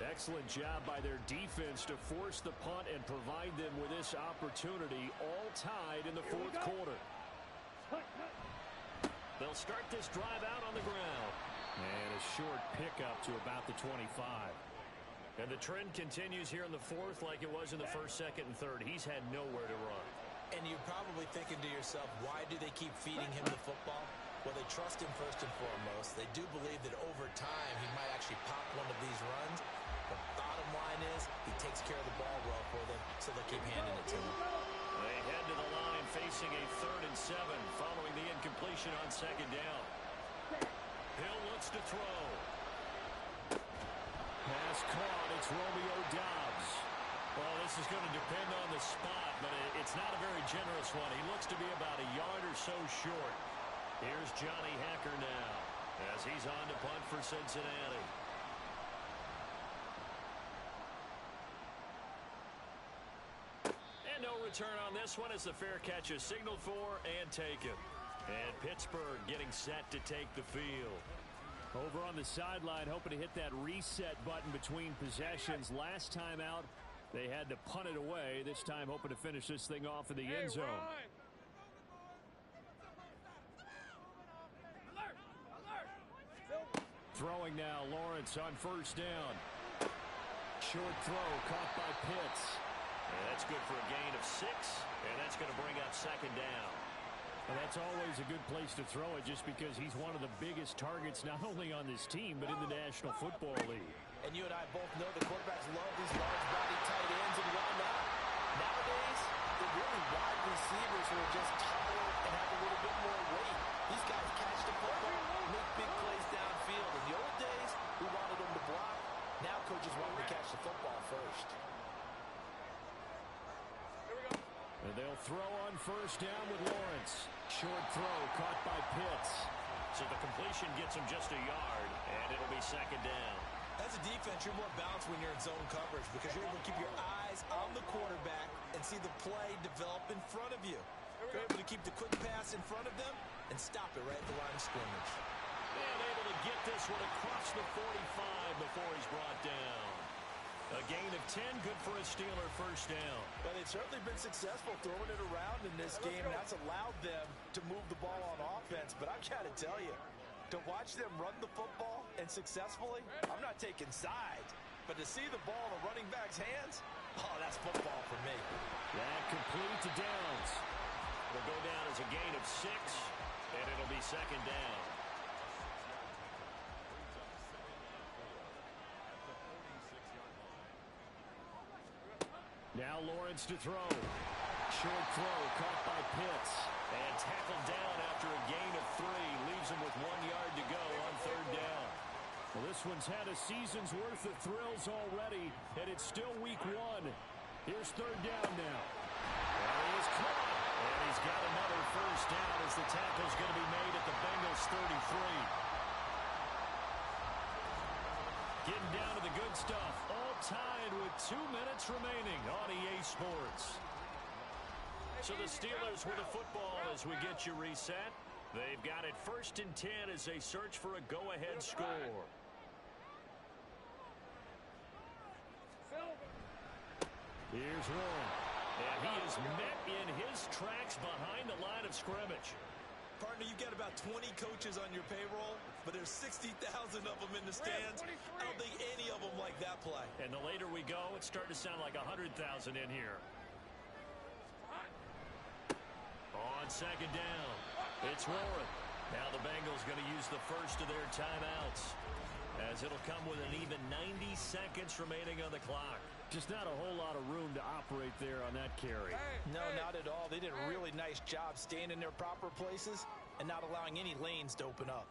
Excellent job by their defense to force the punt and provide them with this opportunity, all tied in the 4th quarter. They'll start this drive out on the ground. And a short pickup to about the 25. And the trend continues here in the 4th like it was in the 1st, 2nd, and 3rd. He's had nowhere to run. And you're probably thinking to yourself, why do they keep feeding him the football? Well, they trust him first and foremost. They do believe that over time he might actually pop one of these runs. The bottom line is he takes care of the ball well for them, so they'll keep handing it to him. They head to the line facing a 3rd and 7 following the incompletion on 2nd down. Hill looks to throw. Pass caught. It's Romeo Doubs. Well, this is going to depend on the spot, but it's not a very generous one. He looks to be about a yard or so short. Here's Johnny Hacker now as he's on to punt for Cincinnati. And no return on this one as the fair catch is signaled for and taken. And Pittsburgh getting set to take the field. Over on the sideline, hoping to hit that reset button between possessions. Last time out, they had to punt it away. This time, hoping to finish this thing off in the end zone. Throwing now, Lawrence on 1st down. Short throw caught by Pitts. And that's good for a gain of 6, and that's going to bring up 2nd down. And that's always a good place to throw it just because he's one of the biggest targets not only on this team but in the National Football League. And you and I both know the quarterbacks love these large body tight ends and whatnot. Nowadays, they're really wide receivers who are just taller and have a little bit more weight. These guys catch the football, make big plays downfield. In the old days, we wanted them to block. Now coaches want them to catch the football first. And they'll throw on first down with Lawrence. Short throw caught by Pitts. So the completion gets him just a yard, and it'll be second down. As a defense, you're more balanced when you're in zone coverage because you're able to keep your eyes on the quarterback and see the play develop in front of you. You're able to keep the quick pass in front of them and stop it right at the line of scrimmage. And able to get this one across the 45 before he's brought down. A gain of 10, good for a Steeler first down. Well, they've certainly been successful throwing it around in this game. That's allowed them to move the ball on offense. But I've got to tell you, to watch them run the football and successfully, I'm not taking sides. But to see the ball in the running back's hands, oh, that's football for me. That complete to Downs. Will go down as a gain of 6, and it'll be second down. Now Lawrence to throw. Short throw caught by Pitts. And tackled down after a gain of 3. Leaves him with 1 yard to go on third down. Well, this one's had a season's worth of thrills already, and it's still week 1. Here's third down now. Well, he is caught. And he's got another first down as the tackle's going to be made at the Bengals 33. Getting down to the good stuff. All tied with 2 minutes remaining on EA Sports. So the Steelers with the football as we get you reset. They've got it 1st and 10 as they search for a go-ahead score. Here's Warren. And he is met in his tracks behind the line of scrimmage. Partner, you've got about 20 coaches on your payroll, but there's 60,000 of them in the stands. I don't think any of them like that play. And the later we go, it's starting to sound like 100,000 in here. On second down, it's Warren. Now the Bengals going to use the first of their timeouts, as it'll come with an even 90 seconds remaining on the clock. Just not a whole lot of room to operate there on that carry. No, not at all. They did a really nice job staying in their proper places and not allowing any lanes to open up.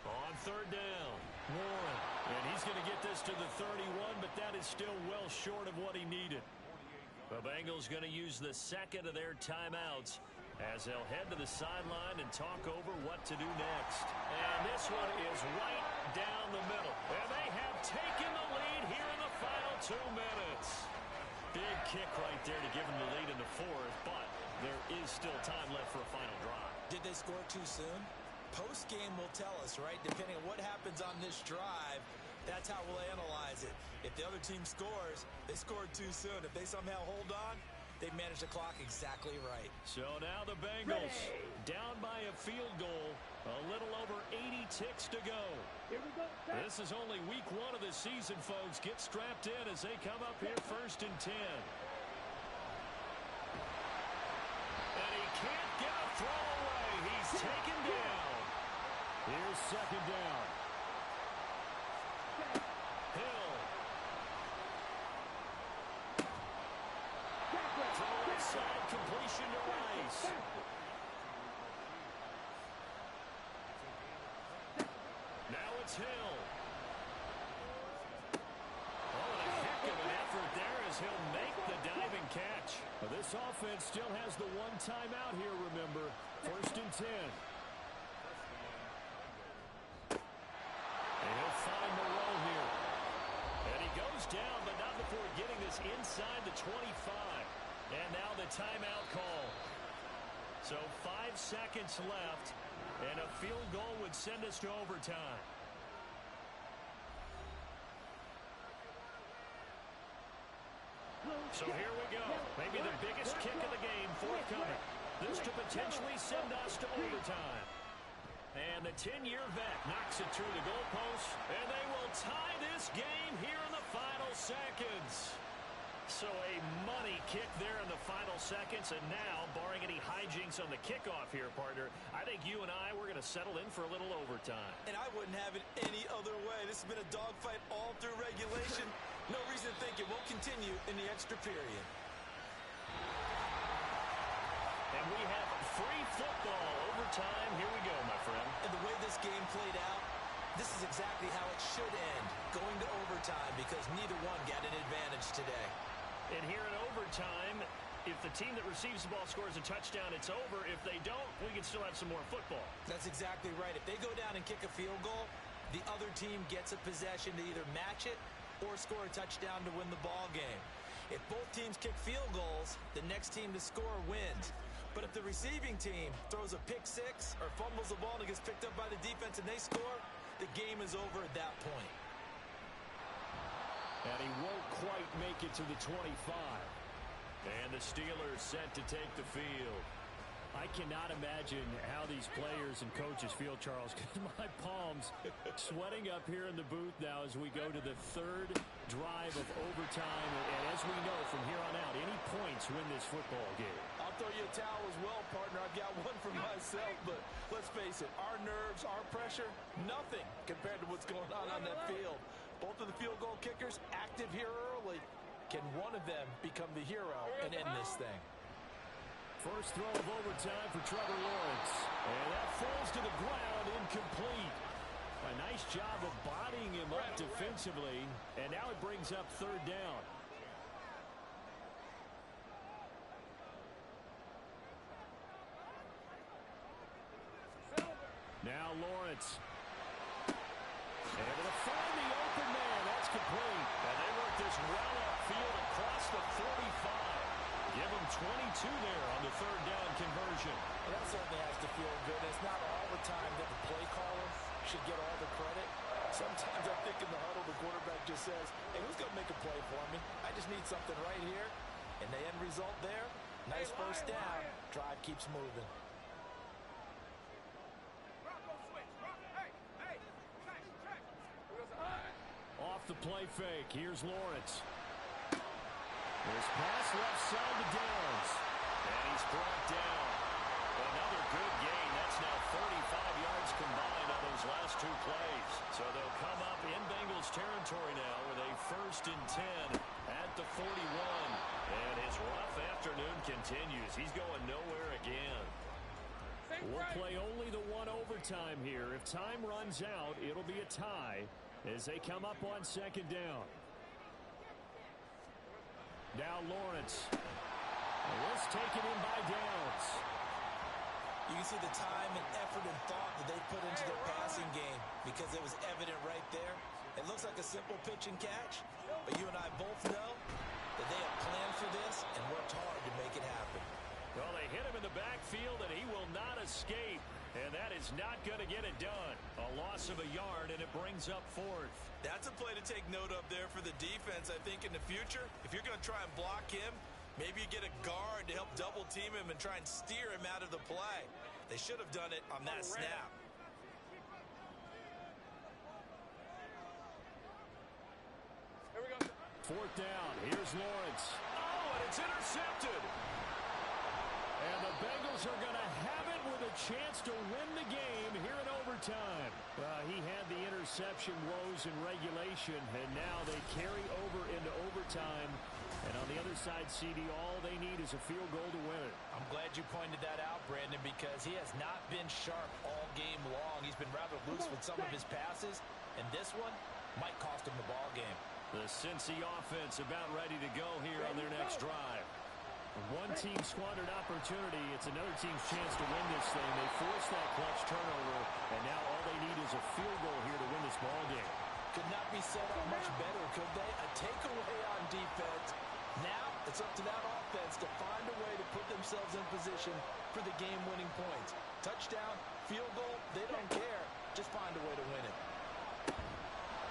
On third down, Warren. And he's going to get this to the 31, but that is still well short of what he needed. The Bengals going to use the second of their timeouts as they'll head to the sideline and talk over what to do next. And this one is right down the middle. And they have taken the lead here in the final 2 minutes. Big kick right there to give them the lead in the 4th, but there is still time left for a final drive. Did they score too soon? Post-game will tell us, right? Depending on what happens on this drive, that's how we'll analyze it. If the other team scores, they scored too soon. If they somehow hold on, they managed the clock exactly right. So now the Bengals down by a field goal. A little over 80 ticks to go. Here we go. This is only week 1 of the season, folks. Get strapped in as they come up here 1st and 10. And he can't get a throw away. He's taken down. Here's second down. Hill. Throw inside, completion to Rice. Now it's Hill. Oh, and a heck of an effort there as he'll make the diving catch. Well, this offense still has the 1 timeout here, remember. 1st and 10. And he'll find the roll here. And he goes down, but not before getting this inside the 25. And now the timeout call. So 5 seconds left, and a field goal would send us to overtime. So here we go. Maybe the biggest kick of the game forthcoming. This to potentially send us to overtime. And the 10-year vet knocks it through the goalpost, and they will tie this game here in the final seconds. So a money kick there in the final seconds, and now, barring any hijinks on the kickoff here, partner, I think you and I, we're going to settle in for a little overtime. And I wouldn't have it any other way. This has been a dogfight all through regulation. No reason to think it won't continue in the extra period. And we have free football overtime. Here we go, my friend. And the way this game played out, This is exactly how it should end, going to overtime, because neither one got an advantage today. And here in overtime, if the team that receives the ball scores a touchdown, it's over. If they don't, we can still have some more football. That's exactly right. If they go down and kick a field goal, the other team gets a possession to either match it or score a touchdown to win the ball game. If both teams kick field goals, the next team to score wins. But if the receiving team throws a pick six or fumbles the ball and it gets picked up by the defense and they score, the game is over at that point. And he won't quite make it to the 25. And the Steelers set to take the field. I cannot imagine how these players and coaches feel, Charles, because my palms sweating up here in the booth now as we go to the third drive of overtime. And as we know from here on out, any points win this football game. I'll throw you a towel as well, partner. I've got one for myself, but let's face it, our nerves, our pressure, nothing compared to what's going on that field. Both of the field goal kickers active here early. Can one of them become the hero and end this thing? First throw of overtime for Trevor Lawrence. And that falls to the ground, incomplete. A nice job of bodying him up defensively. And now it brings up third down. Now Lawrence. Able to find the open man. That's complete. And they work this well upfield across the 45. Give them 22 there on the third down conversion. Well, that certainly has to feel good. It's not all the time that the play caller should get all the credit. Sometimes I think in the huddle, the quarterback just says, hey, who's going to make a play for me? I just need something right here. And the end result there, nice first down. Drive keeps moving. Off the play fake. Here's Lawrence. His pass left side to Downs. And he's brought down. Another good gain. That's now 35 yards combined on those last two plays. So they'll come up in Bengals territory now with a 1st and 10 at the 41. And his rough afternoon continues. He's going nowhere again. We'll play only the one overtime here. If time runs out, it'll be a tie as they come up on second down. Now Lawrence. This taken in by Downs. You can see the time and effort and thought that they put into their passing game because it was evident right there. It looks like a simple pitch and catch, but you and I both know that they have planned for this and worked hard to make it happen. Well, they hit him in the backfield, and he will not escape. And that is not going to get it done. A loss of a yard, and it brings up 4th. That's a play to take note of there for the defense, I think, in the future. If you're going to try and block him, maybe you get a guard to help double team him and try and steer him out of the play. They should have done it on that snap. Here we go. 4th down. Here's Lawrence. Oh, and it's intercepted. And the Bengals are going to have it with a chance to win the game here in overtime. He had the interception woes in regulation, and now they carry over into overtime. And on the other side, CD, all they need is a field goal to win it. I'm glad you pointed that out, Brandon, because he has not been sharp all game long. He's been rather loose with some of his passes, and this one might cost him the ball game. The Cincy offense about ready to go here on their next drive. One team squandered opportunity. It's another team's chance to win this thing. They forced that clutch turnover, and now all they need is a field goal here to win this ball game. Could not be set up much better, could they? A takeaway on defense. Now it's up to that offense to find a way to put themselves in position for the game-winning points. Touchdown, field goal, they don't care. Just find a way to win it.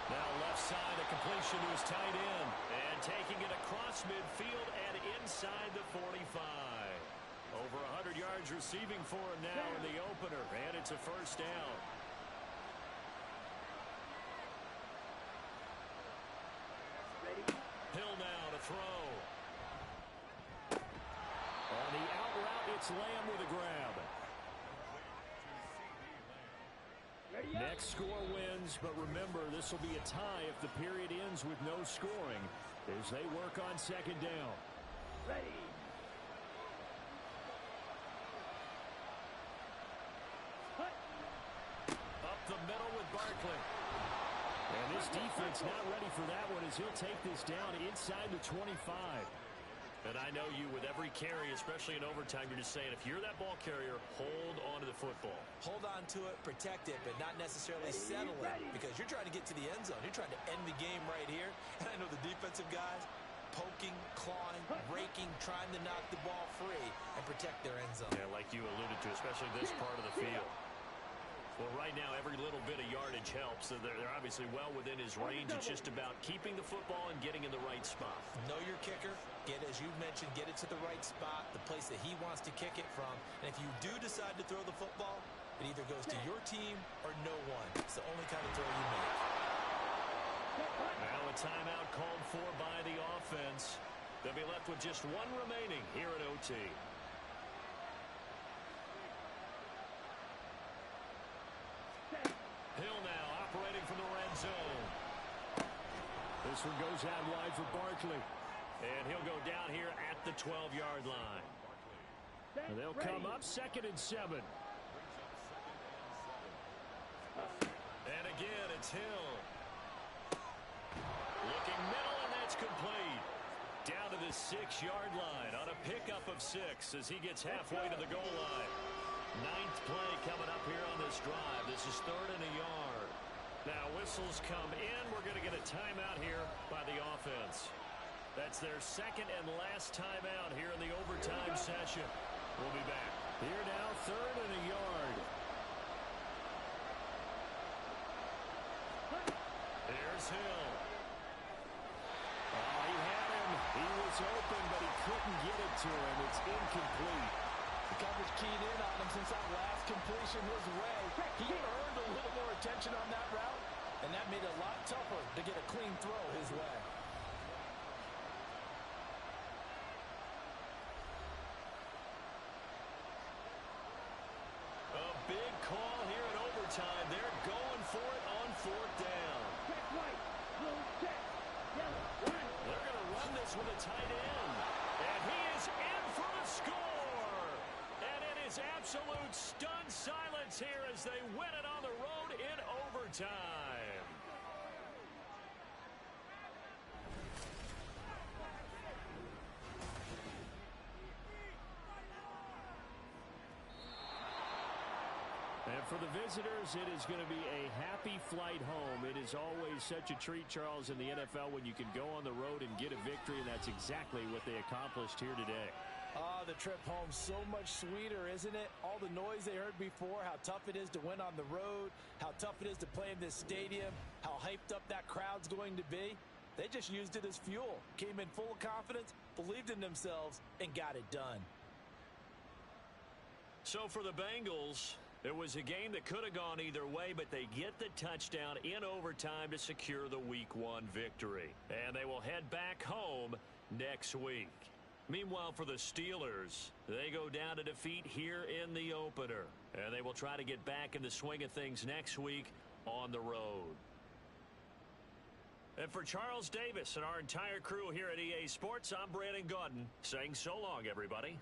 Now left side, a completion to his tight end. And taking it across midfield and inside the 45. Over 100 yards receiving for him now in the opener. And it's a 1st down. Hill now to throw. On the out route, it's Lamb with a grab. Next score wins, but remember, this will be a tie if the period ends with no scoring as they work on second down. Ready. Up the middle with Barkley. Barkley. And this defense not ready for that one as he'll take this down inside the 25. And I know you, with every carry, especially in overtime, you're just saying, if you're that ball carrier, hold on to the football. Hold on to it, protect it, but not necessarily settle it, because you're trying to get to the end zone. You're trying to end the game right here. And I know the defensive guys poking, clawing, raking, trying to knock the ball free and protect their end zone. Yeah, like you alluded to, especially this part of the field. Well, right now, every little bit of yardage helps. So they're obviously well within his range. It's just about keeping the football and getting in the right spot. Know your kicker. Get, as you mentioned, get it to the right spot, the place that he wants to kick it from. And if you do decide to throw the football, it either goes to your team or no one. It's the only kind of throw you make. Now a timeout called for by the offense. They'll be left with just one remaining here at OT. Hill now operating from the red zone. This one goes out wide for Barkley. And he'll go down here at the 12-yard line. And they'll come up 2nd and 7. And again, it's Hill. Looking middle, and that's complete. Down to the 6-yard line on a pickup of 6 as he gets halfway to the goal line. 9th play coming up here on this drive. This is 3rd and a yard. Now whistles come in. We're going to get a timeout here by the offense. That's their 2nd and last timeout here in the overtime session. We'll be back. Here now, 3rd and a yard. There's Hill. Oh, he had him. He was open, but he couldn't get it to him. It's incomplete. The coverage keyed in on him since that last completion his way. He earned a little more attention on that route, and that made it a lot tougher to get a clean throw his way. A big call here in overtime. They're going for it on 4th down. They're going to run this with a tight end. And he is in for the score. And it is absolute stunned silence here as they win it on the road in overtime. And for the visitors, it is going to be a happy flight home. It is always such a treat, Charles, in the NFL when you can go on the road and get a victory, and that's exactly what they accomplished here today. The trip home so much sweeter, isn't it? All the noise they heard before, how tough it is to win on the road, how tough it is to play in this stadium, how hyped up that crowd's going to be. They just used it as fuel, came in full of confidence, believed in themselves, and got it done. So for the Bengals, it was a game that could have gone either way, but they get the touchdown in overtime to secure the Week 1 victory. And they will head back home next week. Meanwhile, for the Steelers, they go down to defeat here in the opener. And they will try to get back in the swing of things next week on the road. And for Charles Davis and our entire crew here at EA Sports, I'm Brandon Gaudin saying so long, everybody.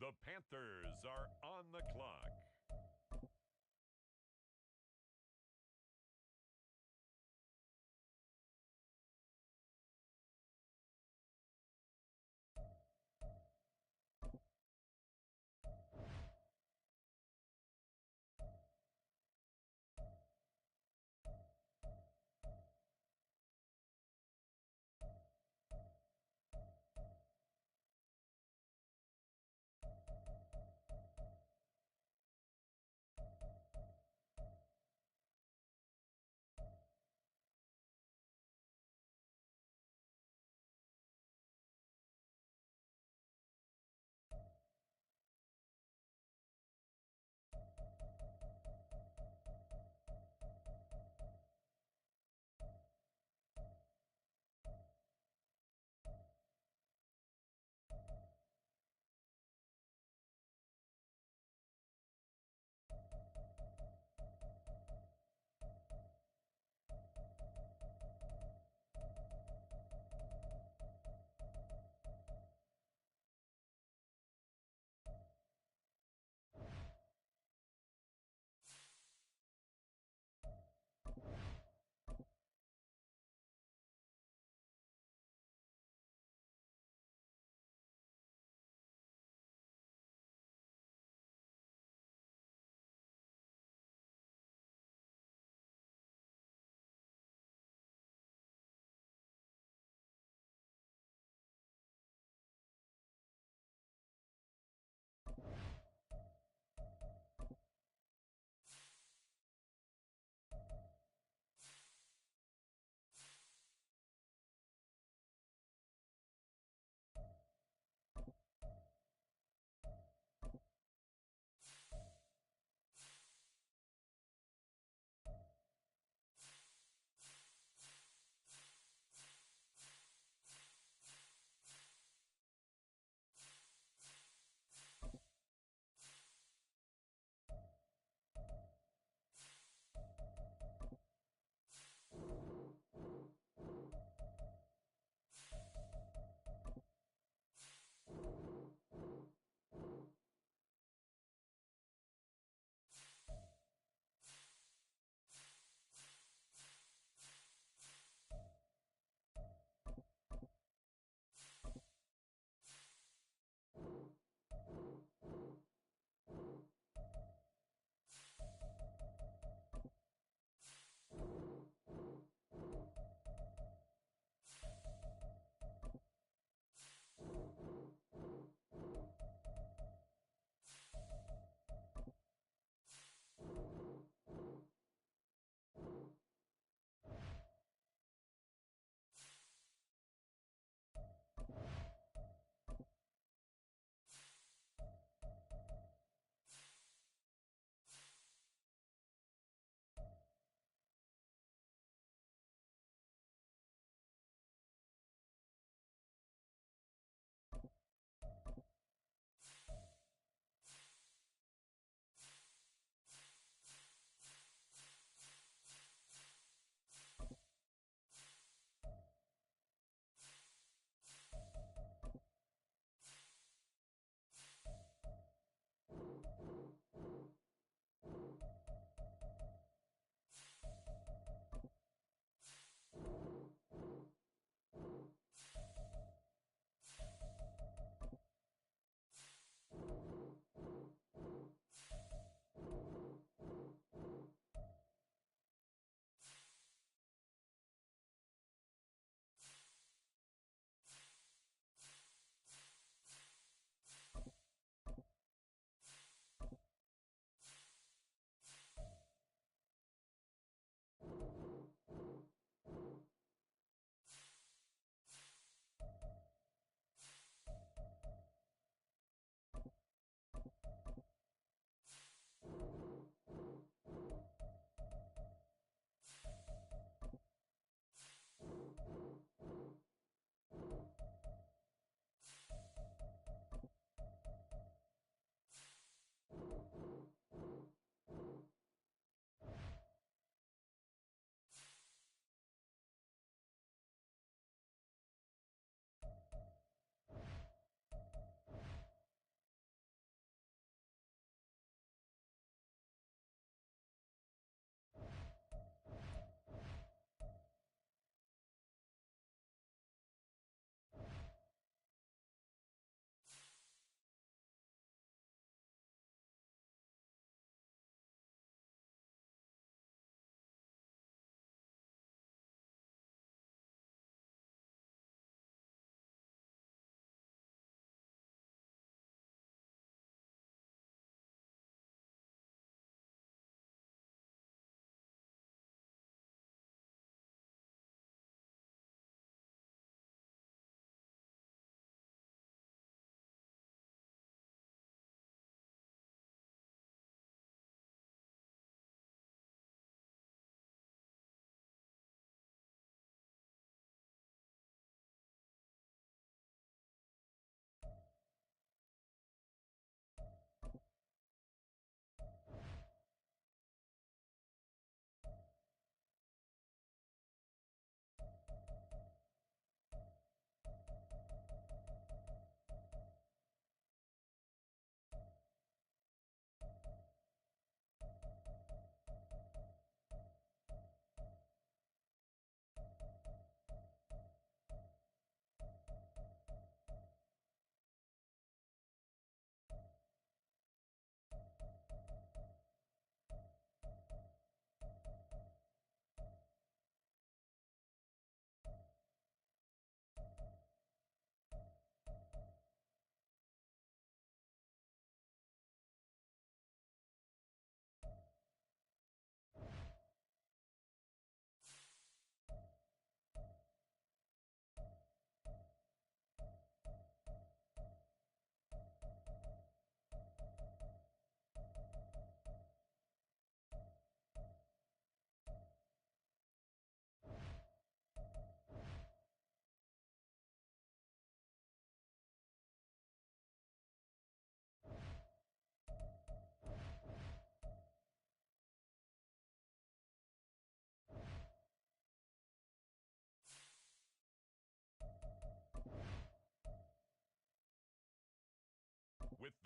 The Panthers are on the clock.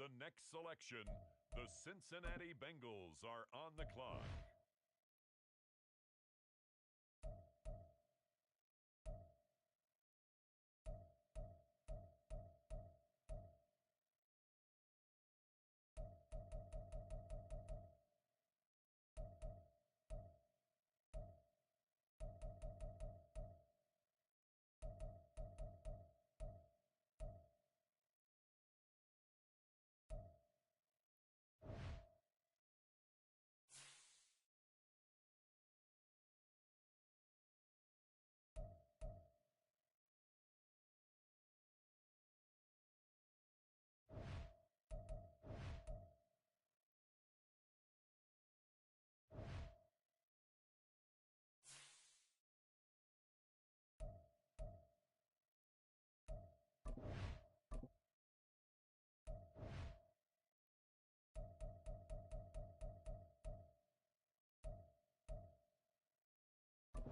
the next selection, the Cincinnati Bengals are on the clock.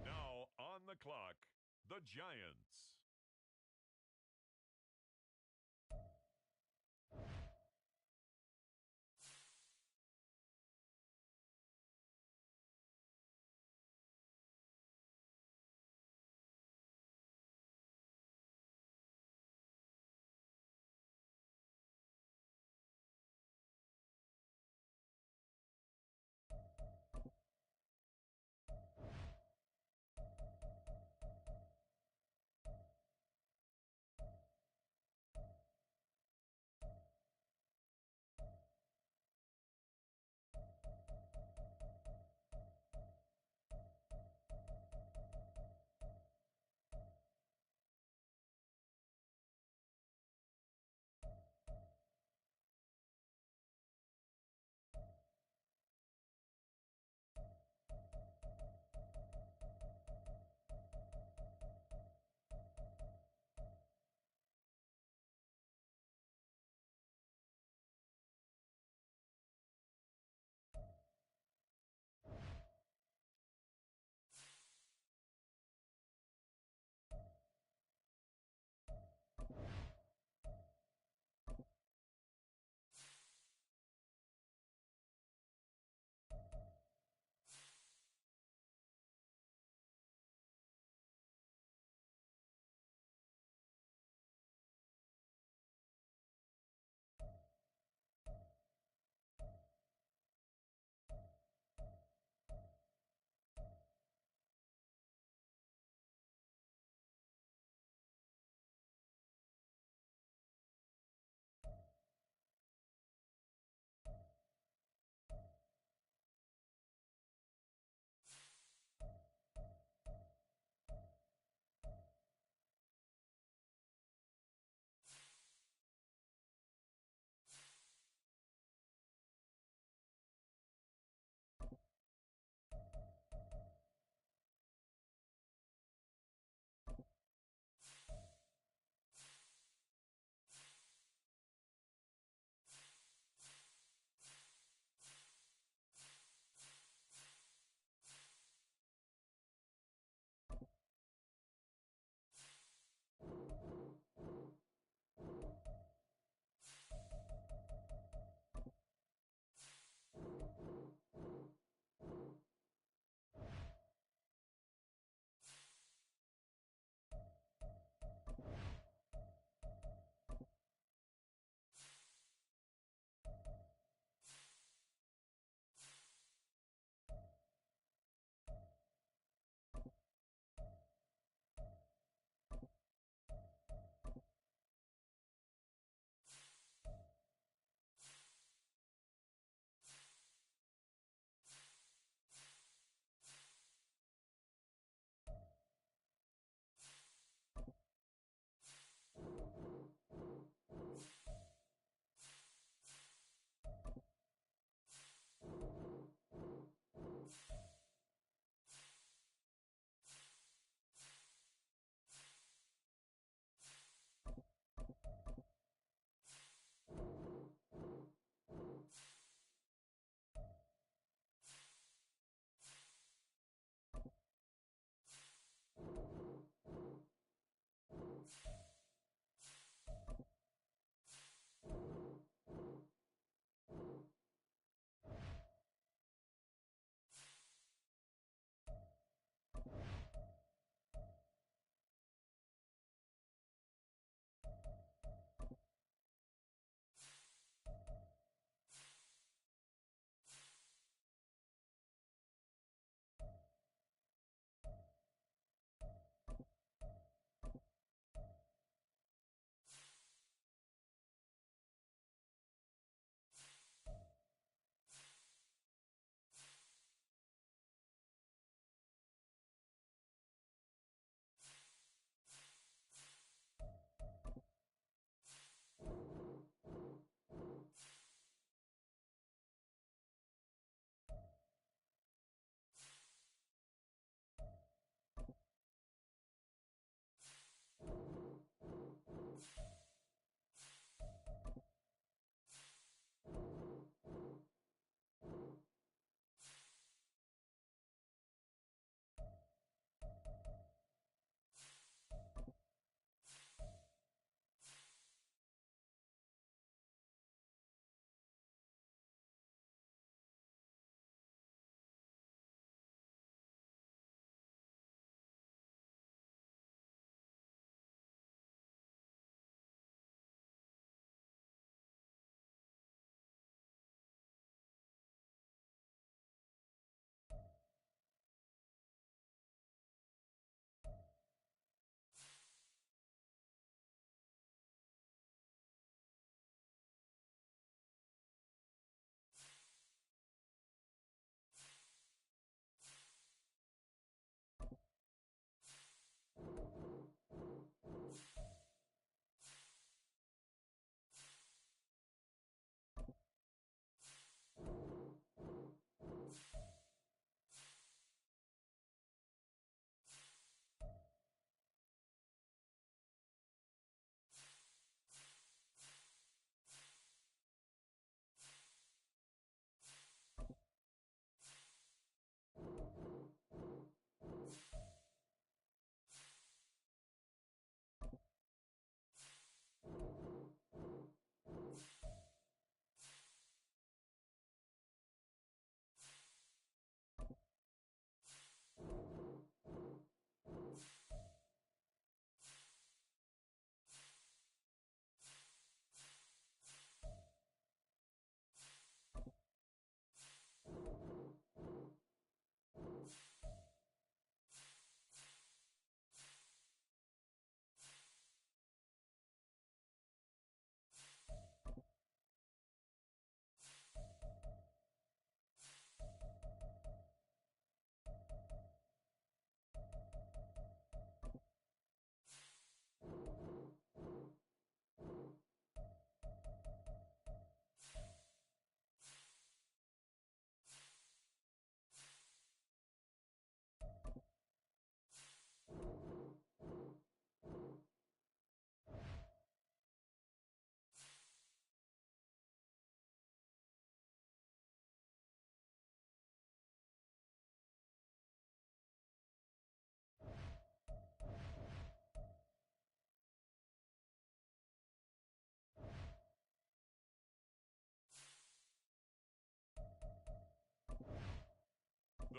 Now on the clock, the Giants.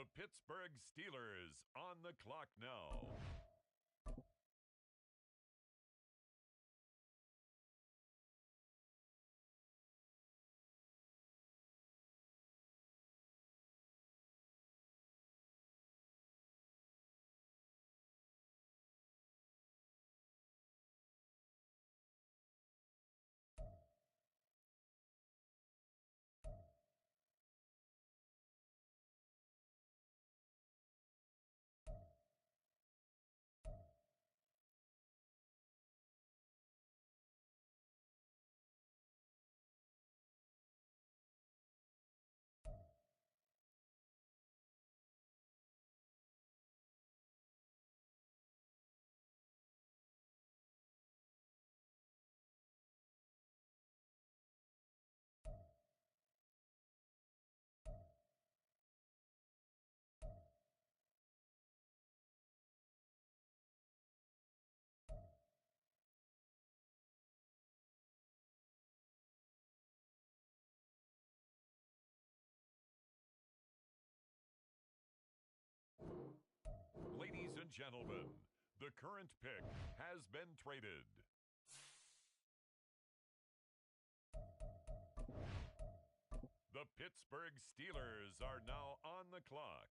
The Pittsburgh Steelers on the clock now. Ladies and gentlemen, the current pick has been traded. The Pittsburgh Steelers are now on the clock.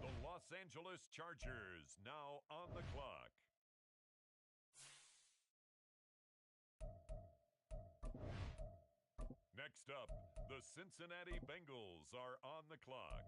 The Los Angeles Chargers now on the clock. Next up, the Cincinnati Bengals are on the clock.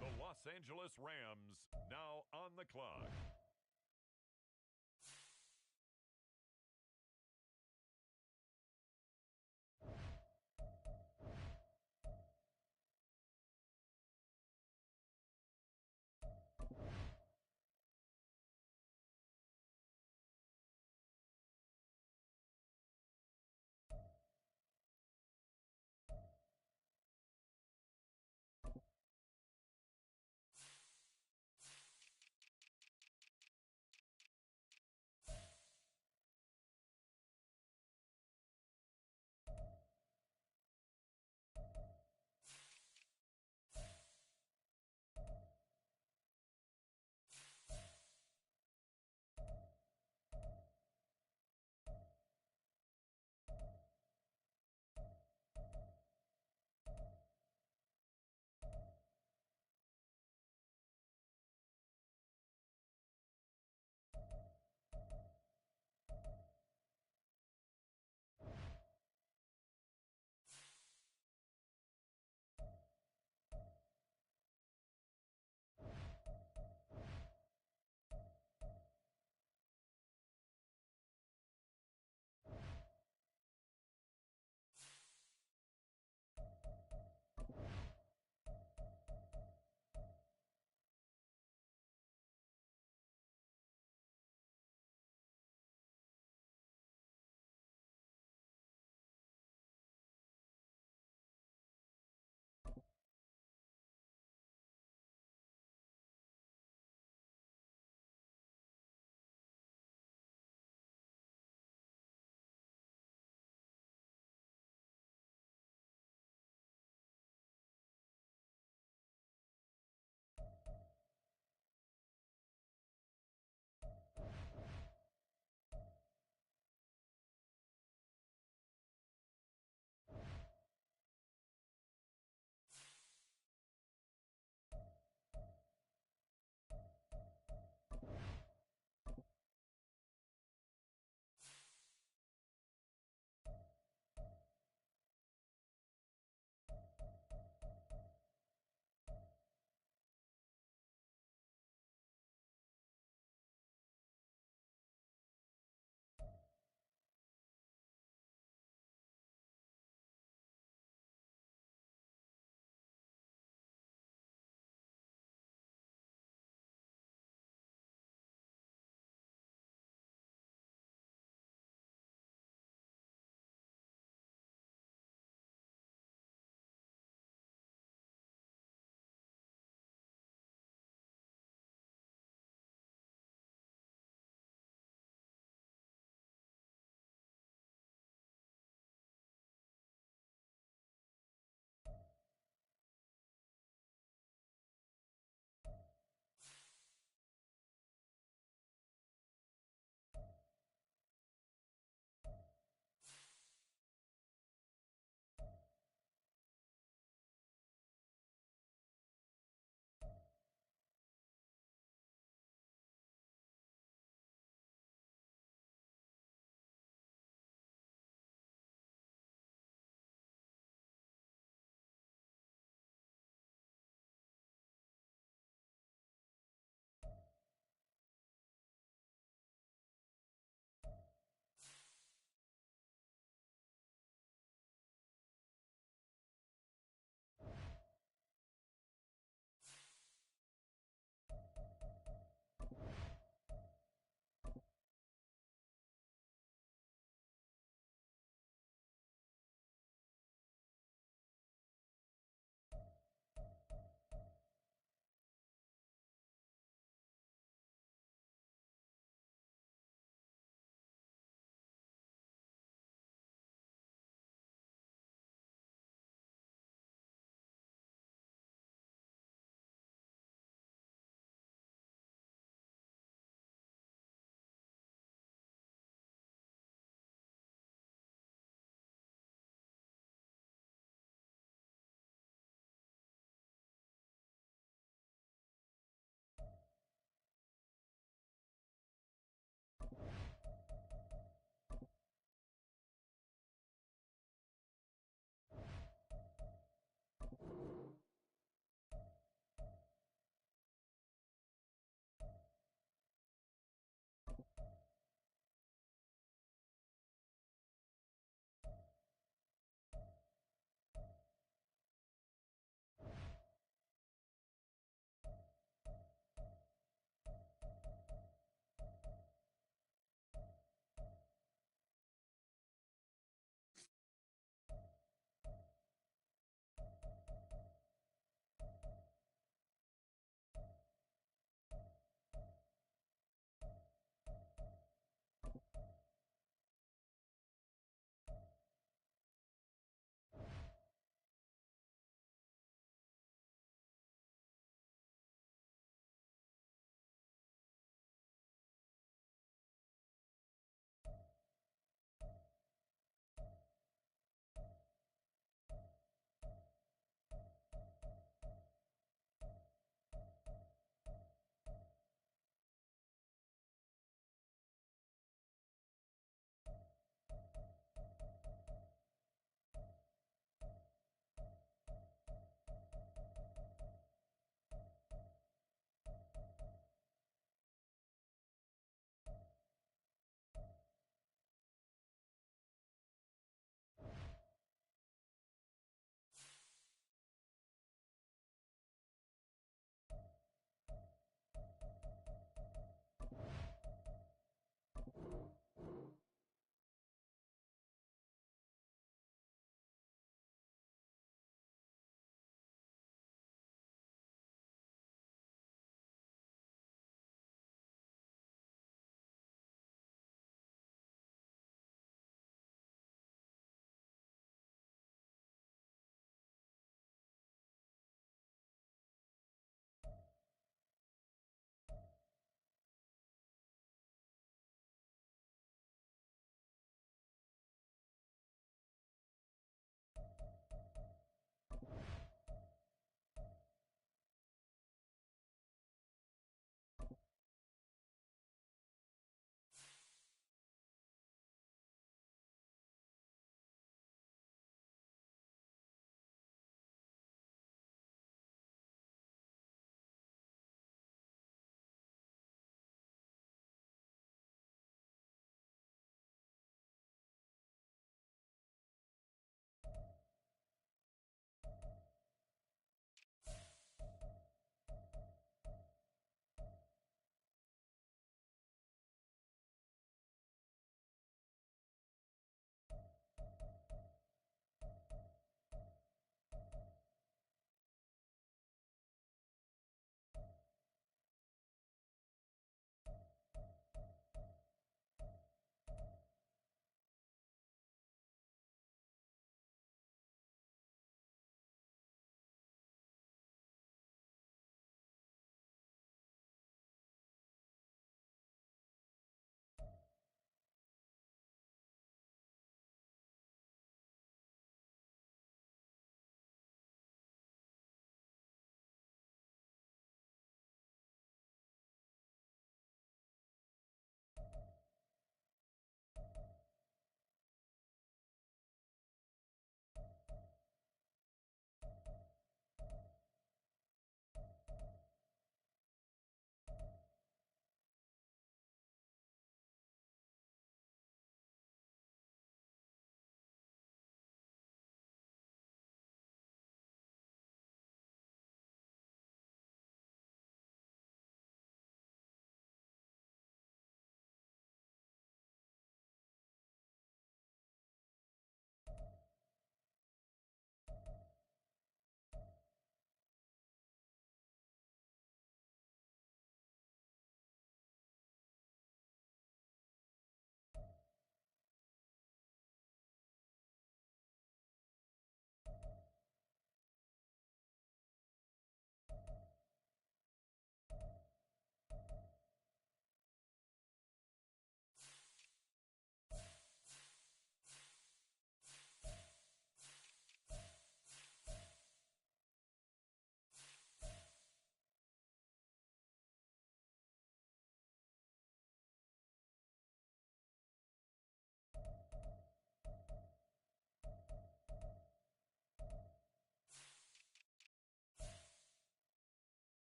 The Los Angeles Rams now on the clock.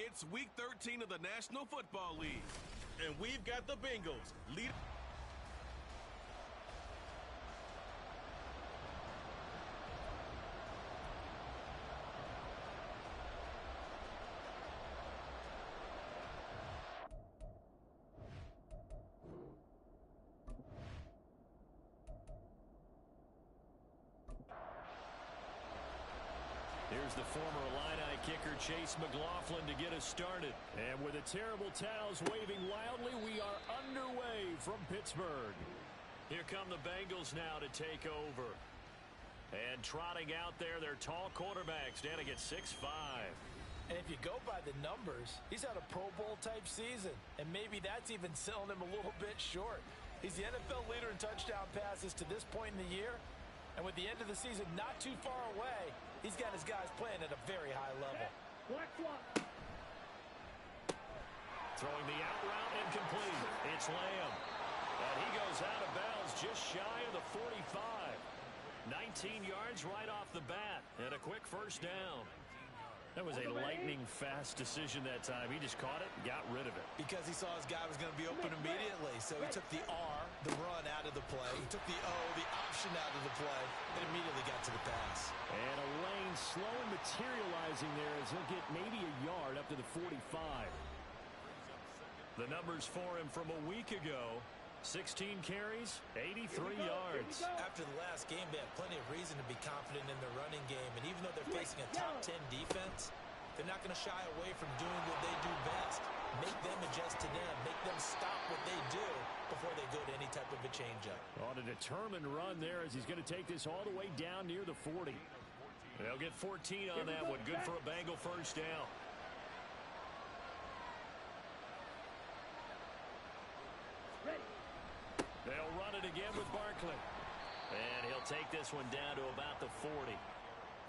It's Week 13 of the National Football League. And we've got the Bengals lead. Here's the former Illini kicker Chase McLaughlin to get us started. And with the terrible towels waving wildly, we are underway from Pittsburgh. Here come the Bengals now to take over. And trotting out there, their tall quarterbacks standing at 6'5". And if you go by the numbers, he's had a Pro Bowl type season. And maybe that's even selling him a little bit short. He's the NFL leader in touchdown passes to this point in the year. And with the end of the season not too far away, he's got his guys playing at a very high level. Throwing the out route incomplete. It's Lamb. And he goes out of bounds just shy of the 45. 19 yards right off the bat. And a quick first down. That was a lightning-fast decision that time. He just caught it and got rid of it. Because he saw his guy was going to be open immediately. So he took the R, the run, out of the play. He took the O, the option, out of the play, and immediately got to the pass. And a lane slowly materializing there as he'll get maybe a yard up to the 45. The numbers for him from a week ago: 16 carries, 83 yards. After the last game, they have plenty of reason to be confident in their running game. And even though they're facing a top 10 defense, they're not going to shy away from doing what they do best. Make them adjust to them. Make them stop what they do before they go to any type of a changeup. On a determined run there as he's going to take this all the way down near the 40. They'll get 14 on that one. Good for a Bengal first down. They'll run it again with Barkley. And he'll take this one down to about the 40.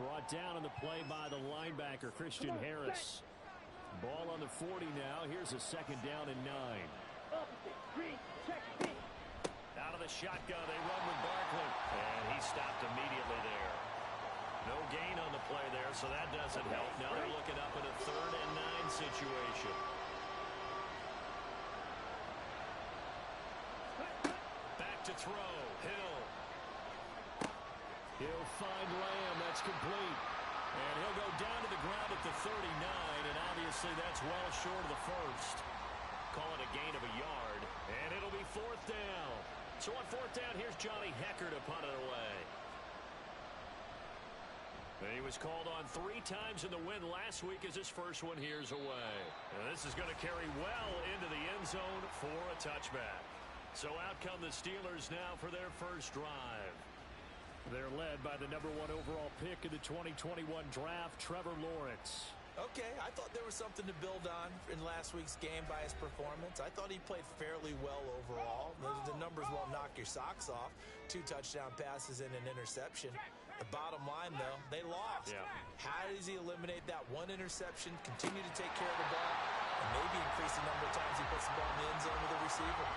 Brought down on the play by the linebacker, Christian Harris. Ball on the 40 now. Here's a second down and 9. Out of the shotgun, they run with Barkley. And he stopped immediately there. No gain on the play there, so that doesn't help. Now they're looking up at a 3rd and 9 situation. To throw, Hill. He'll find Lamb. That's complete. And he'll go down to the ground at the 39, and obviously that's well short of the first. Call it a gain of a yard, and it'll be 4th down. So on 4th down, here's Johnny Hecker to punt it away. And he was called on 3 times in the win last week as his first one here's away. And this is going to carry well into the end zone for a touchback. So out come the Steelers now for their first drive. They're led by the #1 overall pick in the 2021 draft, Trevor Lawrence. Okay, I thought there was something to build on in last week's game by his performance. I thought he played fairly well overall. The numbers won't knock your socks off. 2 touchdown passes and an interception. The bottom line, though, they lost. Yeah. How does he eliminate that 1 interception, continue to take care of the ball, and maybe increase the number of times he puts the ball in the end zone with the receiver?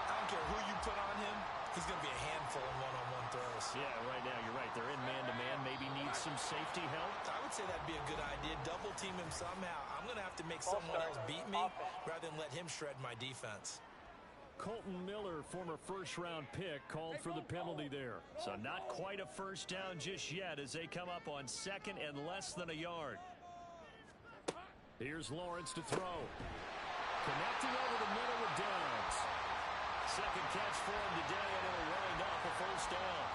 I don't care who you put on him, he's going to be a handful in one-on-one throws. Yeah, right now, you're right. They're in man-to-man. Maybe needs some safety help. I would say that'd be a good idea. Double team him somehow. I'm going to have to make someone else beat me rather than let him shred my defense. Colton Miller, former first-round pick, called for the penalty there. So not quite a first down just yet as they come up on 2nd and less than a yard. Here's Lawrence to throw. Connecting over the middle with Downs. Second catch for him today, and it'll wind up a first down.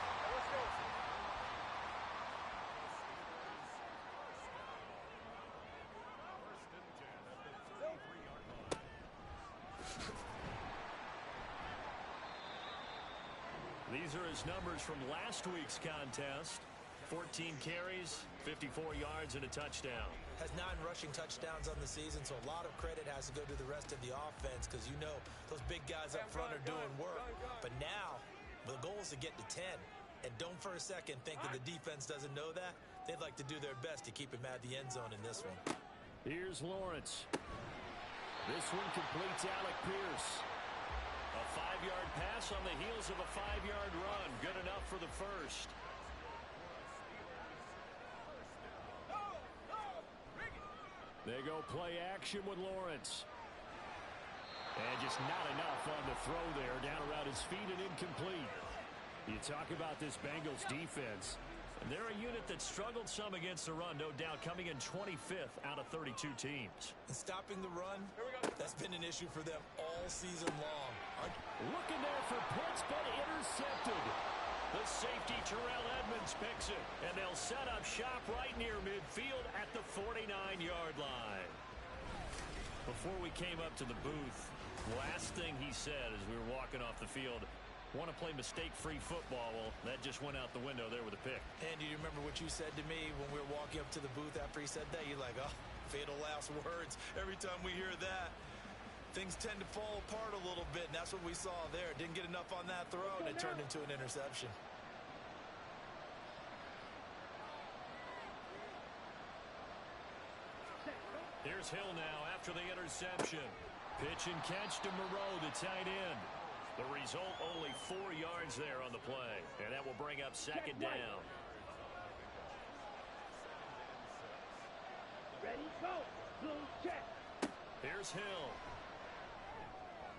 These are his numbers from last week's contest. 14 carries, 54 yards, and a touchdown. Has 9 rushing touchdowns on the season, so a lot of credit has to go to the rest of the offense because you know those big guys up front are doing work. But now, the goal is to get to 10. And don't for a second think that the defense doesn't know that. They'd like to do their best to keep him out of the end zone in this one. Here's Lawrence. This one completes Alec Pierce. A 5-yard pass on the heels of a 5-yard run. Good enough for the first. They go play action with Lawrence. And just not enough on the throw there. Down around his feet and incomplete. You talk about this Bengals defense. And they're a unit that struggled some against the run, no doubt, coming in 25th out of 32 teams. And stopping the run, that's been an issue for them all season long. Looking there for Pitts, but intercepted. The safety, Terrell Edmonds, picks it. And they'll set up shop right near midfield at the 49-yard line. Before we came up to the booth, last thing he said as we were walking off the field, want to play mistake-free football. Well, that just went out the window there with a pick. And do you remember what you said to me when we were walking up to the booth after he said that? You're like, oh, fatal last words. Every time we hear that, things tend to fall apart a little bit, and that's what we saw there. Didn't get enough on that throw, and it turned into an interception. Here's Hill now after the interception. Pitch and catch to Moreau, the tight end. The result, only 4 yards there on the play. And that will bring up second down. Ready, go. Blue check. Here's Hill.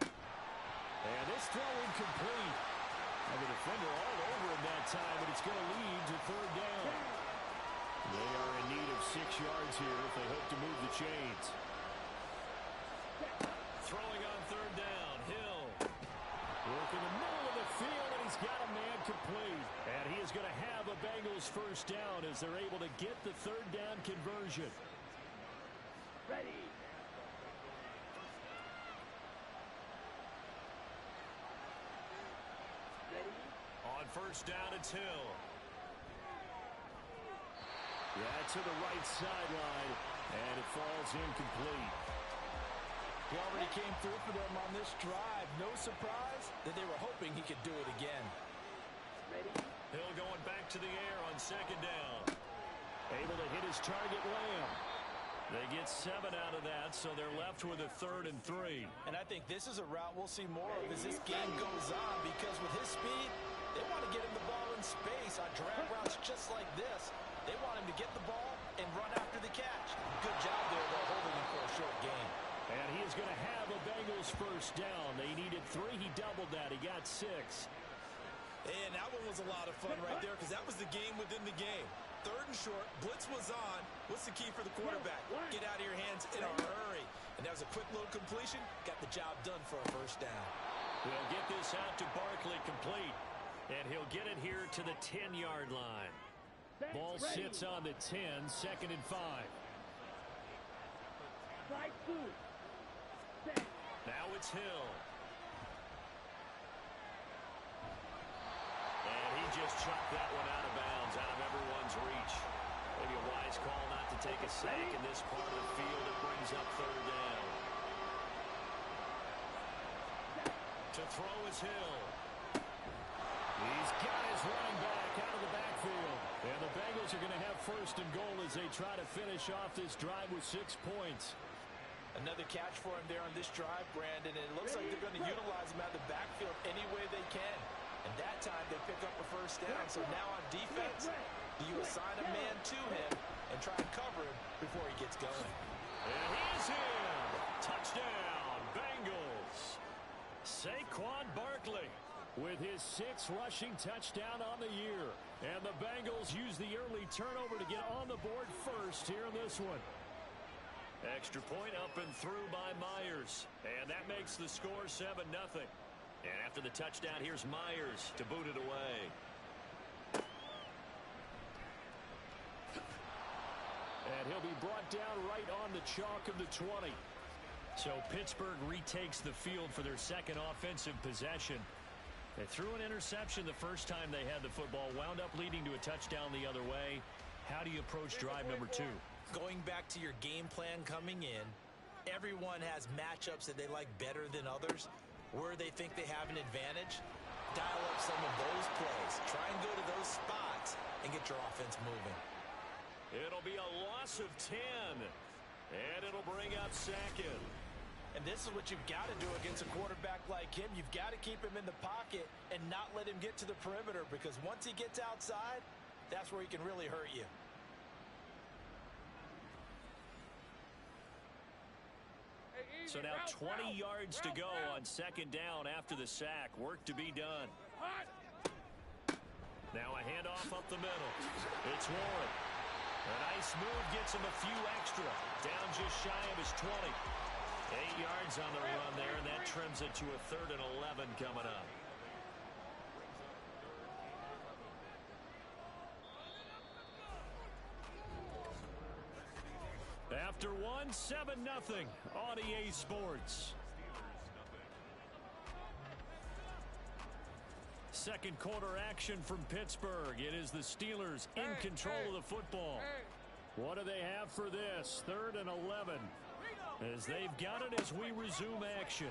And this throw incomplete. And the defender all over him that time, but it's going to lead to third down. They are in need of 6 yards here if they hope to move the chains. Throwing on third down, Hill. Work in the middle of the field, and he's got a man complete. And he is going to have a Bengals first down as they're able to get the third down conversion. Ready. Ready. On first down, it's Hill. Yeah, to the right sideline, and it falls incomplete. He already came through for them on this drive. No surprise that they were hoping he could do it again. Ready. Hill going back to the air on second down. Able to hit his target, Lamb. They get 7 out of that, so they're left with a 3rd and 3. And I think this is a route we'll see more of as this game goes on, because with his speed, they want to get him the ball in space on drag routes just like this. They want him to get the ball and run after the catch. Good job there, though, holding him for a short game. And he is going to have a Bengals first down. They needed 3. He doubled that. He got 6. And that one was a lot of fun right there, because that was the game within the game. 3rd and short, blitz was on. What's the key for the quarterback? Get out of your hands in a hurry. And that was a quick little completion. Got the job done for a first down. He'll get this out to Barkley, complete. And he'll get it here to the 10-yard line. Ball sits on the 10, 2nd and 5. Strike 2. Now it's Hill. And he just chucked that one out of bounds, out of everyone's reach. Maybe a wise call not to take a sack in this part of the field. It brings up third down. To throw is Hill. He's got his running back out of the backfield. And the Bengals are going to have 1st and goal as they try to finish off this drive with 6 points. Another catch for him there on this drive, Brandon. And it looks like they're going to utilize him out of the backfield any way they can. And that time they pick up a first down. So now on defense, do you assign a man to him and try and cover him before he gets going? And he's in. Touchdown, Bengals. Saquon Barkley with his 6th rushing touchdown on the year. And the Bengals use the early turnover to get on the board first here in this one. Extra point up and through by Myers. And that makes the score 7-0. And after the touchdown, here's Myers to boot it away. And he'll be brought down right on the chalk of the 20. So Pittsburgh retakes the field for their 2nd offensive possession. They threw an interception the first time they had the football, wound up leading to a touchdown the other way. How do you approach drive number 2? Going back to your game plan coming in, everyone has matchups that they like better than others. Where they think they have an advantage, dial up some of those plays. Try and go to those spots and get your offense moving. It'll be a loss of 10. And it'll bring up 2nd. And this is what you've got to do against a quarterback like him. You've got to keep him in the pocket and not let him get to the perimeter, because once he gets outside, that's where he can really hurt you. So now 20 yards to go on second down after the sack. Work to be done. Now a handoff up the middle. It's Warren. A nice move gets him a few extra. Down just shy of his 20. 8 yards on the run there, and that trims it to a 3rd and 11 coming up. After one, 7-0 on EA Sports. Second quarter action from Pittsburgh. It is the Steelers in control of the football. What do they have for this? 3rd and 11. As they've got it as we resume action.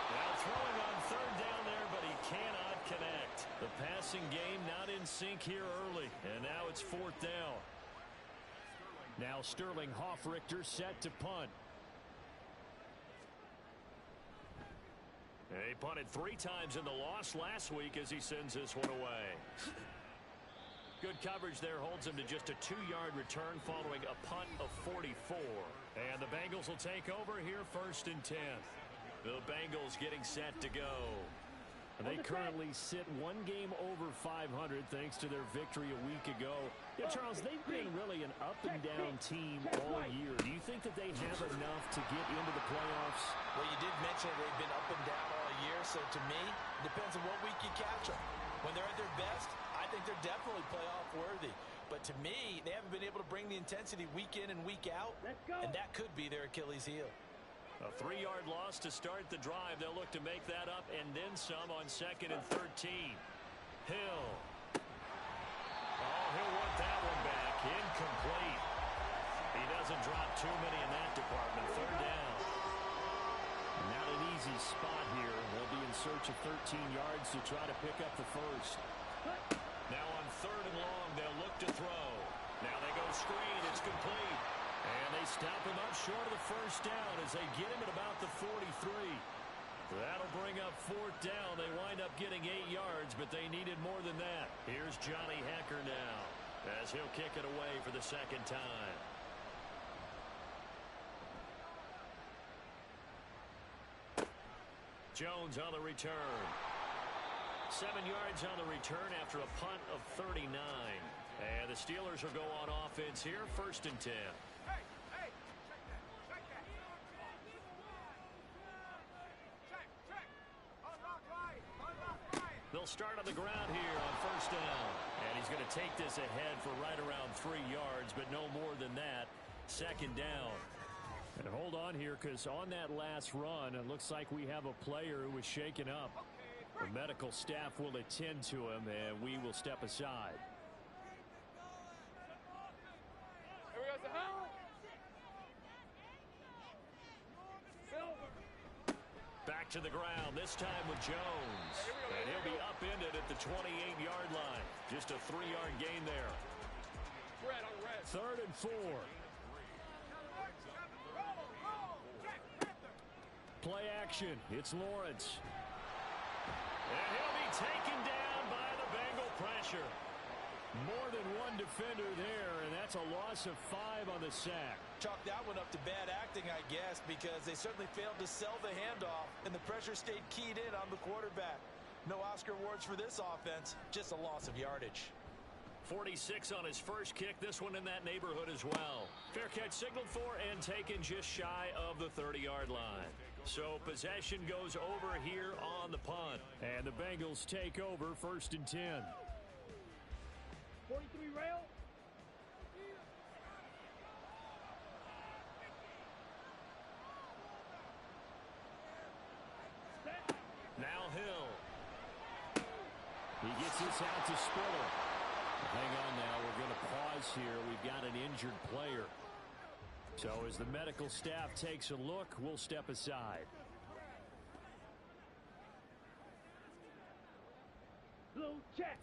Now throwing on 3rd down there, but he cannot connect. The passing game not in sync here early, and now it's 4th down. Now Sterling Hoffrichter set to punt. He punted 3 times in the loss last week as he sends this one away. Good coverage there holds him to just a 2-yard return following a punt of 44. And the Bengals will take over here 1st and 10. The Bengals getting set to go. They currently sit 1 game over 500 thanks to their victory a week ago. Yeah, Charles, they've been really an up-and-down team all year. Do you think that they have enough to get into the playoffs? Well, you did mention they've been up and down all year, so to me, it depends on what week you catch them. When they're at their best, I think they're definitely playoff worthy. But to me, they haven't been able to bring the intensity week in and week out, and that could be their Achilles heel. A 3-yard loss to start the drive. They'll look to make that up and then some on 2nd and 13. Hill. Oh, he'll want that one back. Incomplete. He doesn't drop too many in that department. 3rd down. Not an easy spot here. They'll be in search of 13 yards to try to pick up the first. Now on 3rd and long, they'll look to throw. Now they go screen. It's complete. And they stop him up short of the first down as they get him at about the 43. That'll bring up 4th down. They wind up getting 8 yards, but they needed more than that. Here's Johnny Hecker now as he'll kick it away for the 2nd time. Jones on the return. 7 yards on the return after a punt of 39. And the Steelers will go on offense here, 1st and 10. They'll start on the ground here on 1st down. And he's going to take this ahead for right around 3 yards, but no more than that. 2nd down. And hold on here, because on that last run, it looks like we have a player who was shaken up. The medical staff will attend to him, and we will step aside. Back to the ground, this time with Jones. And he'll be upended at the 28-yard line. Just a 3-yard gain there. 3rd and 4. Play action. It's Lawrence. And he'll be taken down by the Bengal pressure. More than one defender there, and that's a loss of 5 on the sack. Chalk that one up to bad acting, I guess, because they certainly failed to sell the handoff, and the pressure stayed keyed in on the quarterback. No Oscar awards for this offense, just a loss of yardage. 46 on his first kick, this one in that neighborhood as well. Fair catch signaled for and taken just shy of the 30-yard line. So possession goes over here on the punt. And the Bengals take over 1st and 10. 43 rail. Now Hill. He gets this out to Spiller. Hang on now, we're going to pause here. We've got an injured player. So as the medical staff takes a look, we'll step aside.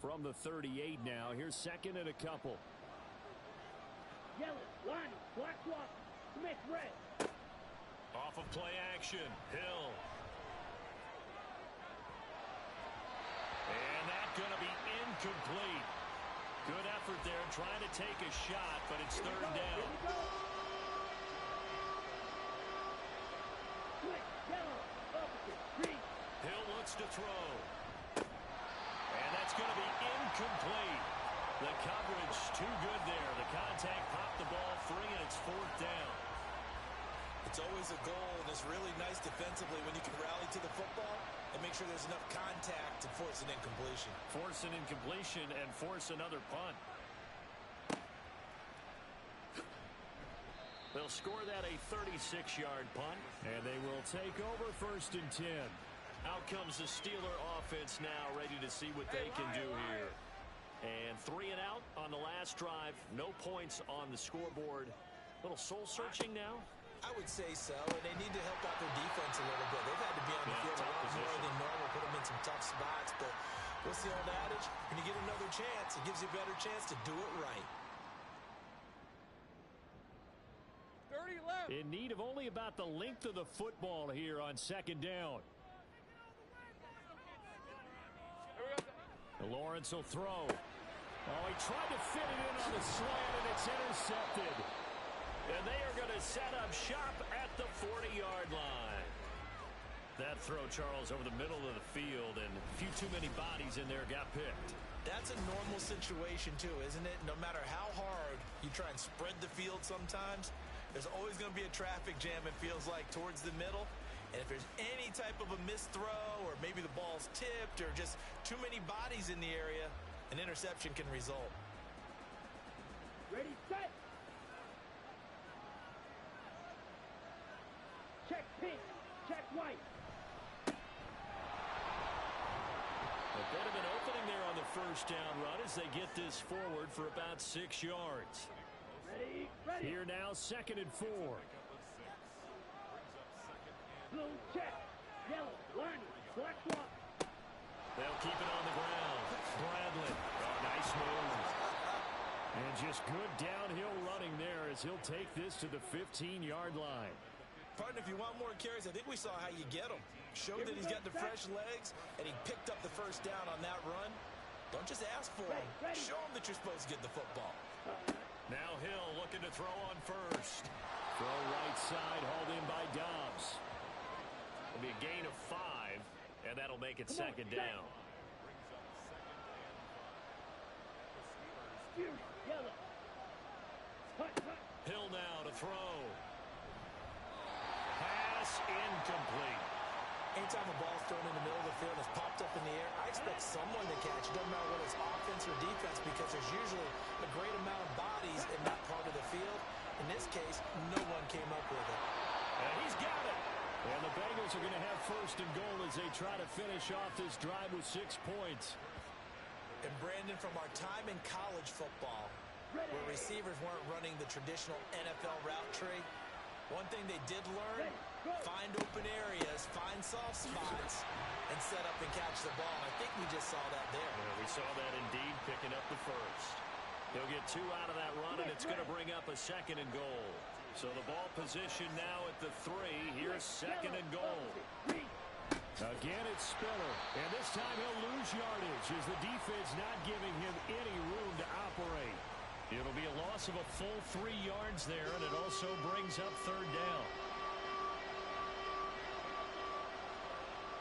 From the 38 now, here's 2nd and a couple. Yellow, line, black block, Smith, red. Off of play action, Hill. And that's going to be incomplete. Good effort there, trying to take a shot, but it's third down. Hill looks to throw. And that's going to be incomplete. The coverage too good there. The contact popped the ball free, and it's fourth down. It's always a goal, and it's really nice defensively when you can rally to the football and make sure there's enough contact to force an incompletion. Force an incompletion and force another punt. They'll score that a 36-yard punt, and they will take over 1st and 10. Out comes the Steeler offense now, ready to see what they can do here. And 3 and out on the last drive. No points on the scoreboard. A little soul-searching now. I would say so, and they need to help out their defense a little bit. They've had to be on the field a lot more than normal, put them in some tough spots. But what's the old adage? When you get another chance, it gives you a better chance to do it right. In need of only about the length of the football here on 2nd down. Lawrence will throw. Oh, he tried to fit it in on the slant, and it's intercepted. And they are going to set up shop at the 40-yard line. That throw, Charles, over the middle of the field, and a few too many bodies in there got picked. That's a normal situation, too, isn't it? No matter how hard you try and spread the field sometimes, there's always going to be a traffic jam, it feels like, towards the middle. And if there's any type of a missed throw, or maybe the ball's tipped, or just too many bodies in the area, an interception can result. Ready, set. Check pink, check white. A bit of an opening there on the 1st down run as they get this forward for about 6 yards. Ready, ready. Here now, 2nd and 4. Blue, check. Yellow, lining, black one. They'll keep it on the ground. Bradley. Oh, nice move. And just good downhill running there as he'll take this to the 15-yard line. Partner, if you want more carries, I think we saw how you get him. Showed that he's got the fresh legs, and he picked up the 1st down on that run. Don't just ask for him. Show him that you're supposed to get the football. Now Hill looking to throw on 1st. Throw right side, hauled in by Dobbs. It'll be a gain of 5, and that'll make it 2nd down. Yellow. Hill now to throw. Pass incomplete. Anytime a ball's thrown in the middle of the field and it's popped up in the air, I expect someone to catch it. Doesn't matter whether it's offense or defense, because there's usually a great amount of bodies in that part of the field. In this case, no one came up with it. And he's got it. And the Bengals are going to have 1st and goal as they try to finish off this drive with 6 points. And Brandon, from our time in college football, where receivers weren't running the traditional NFL route tree, one thing they did learn, find open areas, find soft spots, and set up and catch the ball. I think we just saw that there. Yeah, we saw that indeed, picking up the 1st. He'll get 2 out of that run, and it's going to bring up a 2nd and goal. So the ball position now at the 3. Here's 2nd and goal. Again, it's Spiller. And this time he'll lose yardage as the defense not giving him any room to operate. It'll be a loss of a full 3 yards there, and it also brings up 3rd down.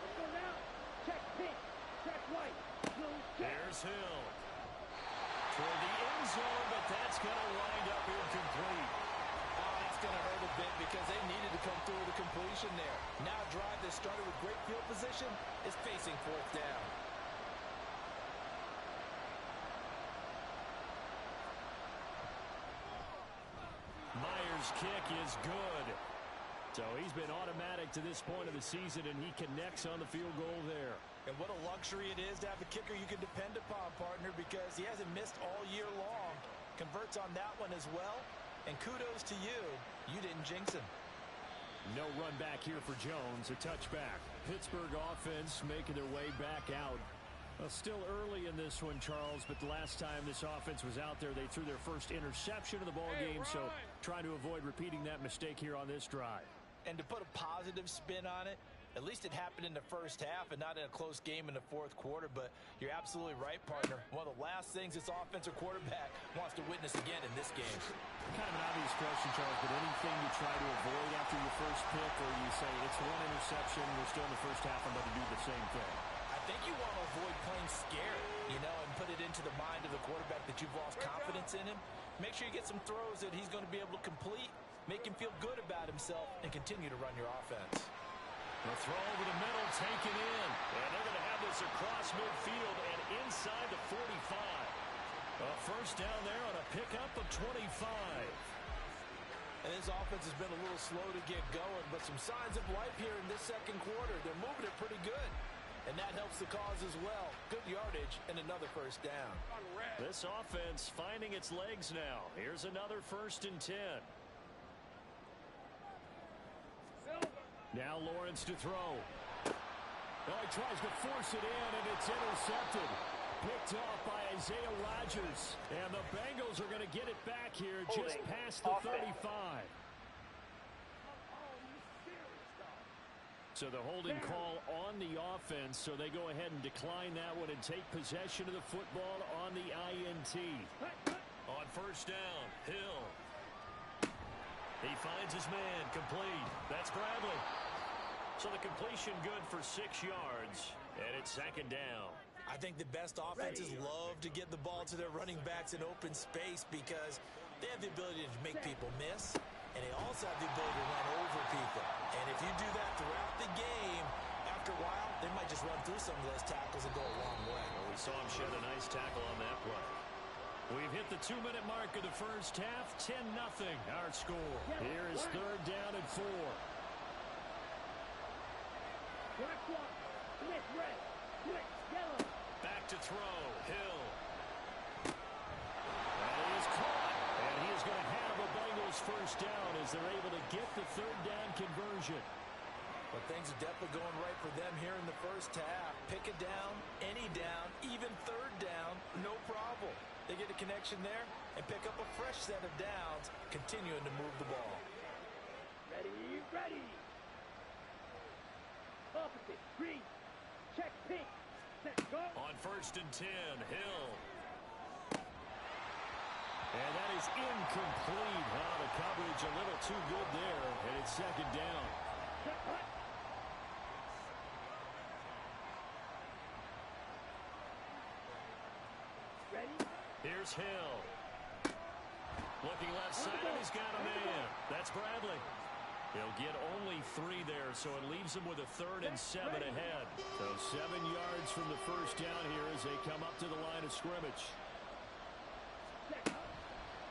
Let's go now. Check pink, check white. Blue, check. There's Hill. Toward the end zone, but that's going to wind up incomplete. That's going to hurt a bit because they needed to come through with a completion there. Now a drive that started with great field position is facing 4th down. Myers' kick is good. So he's been automatic to this point of the season, and he connects on the field goal there. And what a luxury it is to have a kicker you can depend upon, partner, because he hasn't missed all year long. Converts on that one as well. And kudos to you. You didn't jinx him. No run back here for Jones. A touchback. Pittsburgh offense making their way back out. Well, still early in this one, Charles, but the last time this offense was out there, they threw their first interception of the ball game, so trying to avoid repeating that mistake here on this drive. And to put a positive spin on it, At least it happened in the first half and not in a close game in the fourth quarter, but you're absolutely right, partner. One of the last things this offensive quarterback wants to witness again in this game. Kind of an obvious question, Charles, but anything you try to avoid after your first pick, or you say it's one interception, we're still in the first half, I'm going to do the same thing? I think you want to avoid playing scared, and put it into the mind of the quarterback that you've lost confidence in him. Make sure you get some throws that he's going to be able to complete, make him feel good about himself, and continue to run your offense. The throw over the middle, taken in. And they're going to have this across midfield and inside the 45. A first down there on a pickup of 25. And this offense has been a little slow to get going, but some signs of life here in this second quarter. They're moving it pretty good. And that helps the cause as well. Good yardage and another first down. This offense finding its legs now. Here's another 1st and 10. Now Lawrence to throw. Oh, he tries to force it in, and it's intercepted. Picked off by Isaiah Rodgers. And the Bengals are going to get it back here just past the 35. So the holding call on the offense, so they go ahead and decline that one and take possession of the football on the INT. On first down, Hill. He finds his man, complete. That's Bradley. So the completion good for 6 yards, and it's 2nd down. I think the best offenses love to get the ball to their running backs in open space because they have the ability to make people miss, and they also have the ability to run over people. And if you do that throughout the game, after a while, they might just run through some of those tackles and go a long way. Well, we saw him shed a nice tackle on that play. We've hit the 2-minute mark of the first half. 10-0 our score. Here is 3rd down and 4. Back to throw. Hill. And he is caught. And he is going to have a Bengals first down as they're able to get the 3rd down conversion. But things are definitely going right for them here in the first half. Pick a down, any down, even 3rd down, no problem. They get a connection there and pick up a fresh set of downs, continuing to move the ball. Ready. Opposite, green, check pink, set, go. On 1st and 10, Hill. And that is incomplete. The coverage a little too good there, and it's 2nd down. Ready? Here's Hill. Looking left side, and he's got a man. That's Bradley. He'll get only 3 there, so it leaves him with a 3rd and 7 ahead. So 7 yards from the first down here as they come up to the line of scrimmage.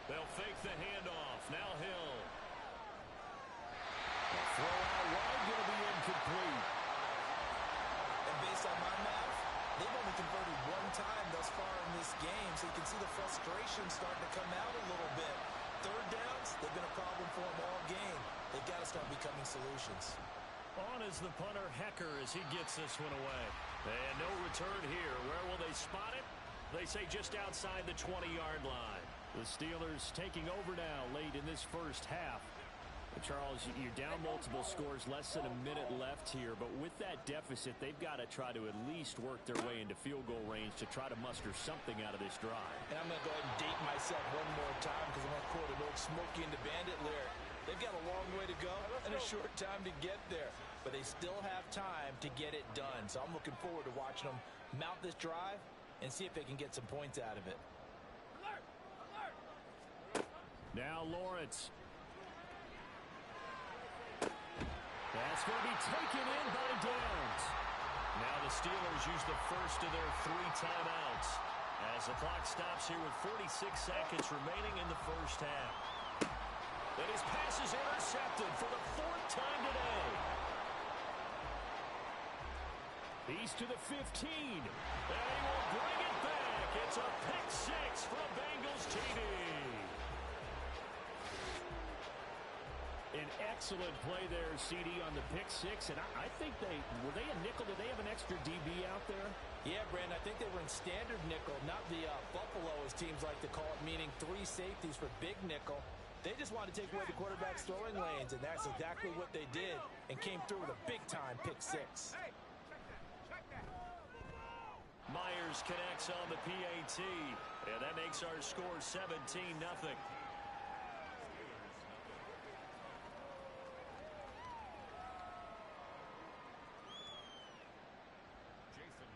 They'll fake the handoff. Now Hill. The throw out wide, going to be incomplete. And based on my math, they've only converted 1 time thus far in this game, so you can see the frustration starting to come out a little bit. 3rd downs, they've been a problem for them all game. They've got to start becoming solutions. On is the punter, Hecker, as he gets this one away. And no return here. Where will they spot it? They say just outside the 20-yard line. The Steelers taking over now late in this first half. Charles, you're down multiple scores, less than a minute left here, but with that deficit, they've got to try to at least work their way into field goal range to try to muster something out of this drive. And I'm going to go ahead and date myself one more time because I'm going to quote an old Smokey and the Bandit lyric. They've got a long way to go and a short time to get there, but they still have time to get it done. So I'm looking forward to watching them mount this drive and see if they can get some points out of it. Now Lawrence. That's going to be taken in by Downs. Now the Steelers use the first of their 3 timeouts as the clock stops here with 46 seconds remaining in the first half. And his pass is intercepted for the 4th time today. He's to the 15. And he will bring it back. It's a pick 6 for a Bengals TD. An excellent play there, CD, on the pick 6. And I think were they a nickel? Did they have an extra DB out there? Yeah, Brandon, I think they were in standard nickel, not the Buffalo, as teams like to call it, meaning 3 safeties for big nickel. They just wanted to take away the quarterback's throwing lanes, and that's exactly what they did and came through with a big-time pick six. Myers connects on the PAT, and that makes our score 17-0.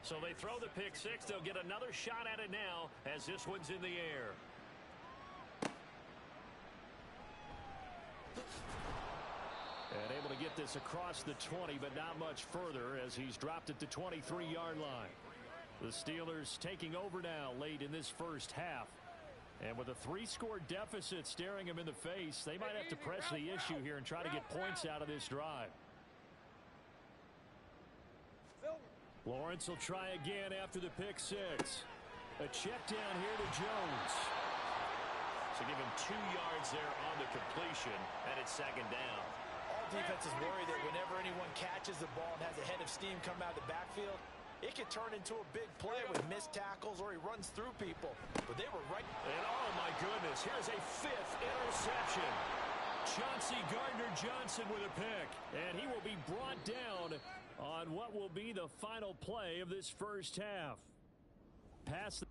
So they throw the pick six. They'll get another shot at it now as this one's in the air. And able to get this across the 20, but not much further as he's dropped at the 23-yard line. The Steelers taking over now late in this first half. And with a 3-score deficit staring him in the face, they might have to press the issue here and try to get points out of this drive. Lawrence will try again after the pick six. A check down here to Jones. So give him 2 yards there on the completion, and it's second down. All defenses worry that whenever anyone catches the ball and has a head of steam come out of the backfield, it can turn into a big play with missed tackles or he runs through people. But they were right. And oh my goodness, here's a 5th interception. Chauncey Gardner-Johnson with a pick. And he will be brought down on what will be the final play of this first half. Pass.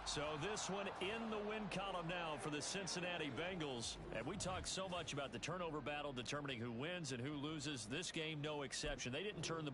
So this one in the win column now for the Cincinnati Bengals. And we talk so much about the turnover battle determining who wins and who loses. This game, no exception. They didn't turn the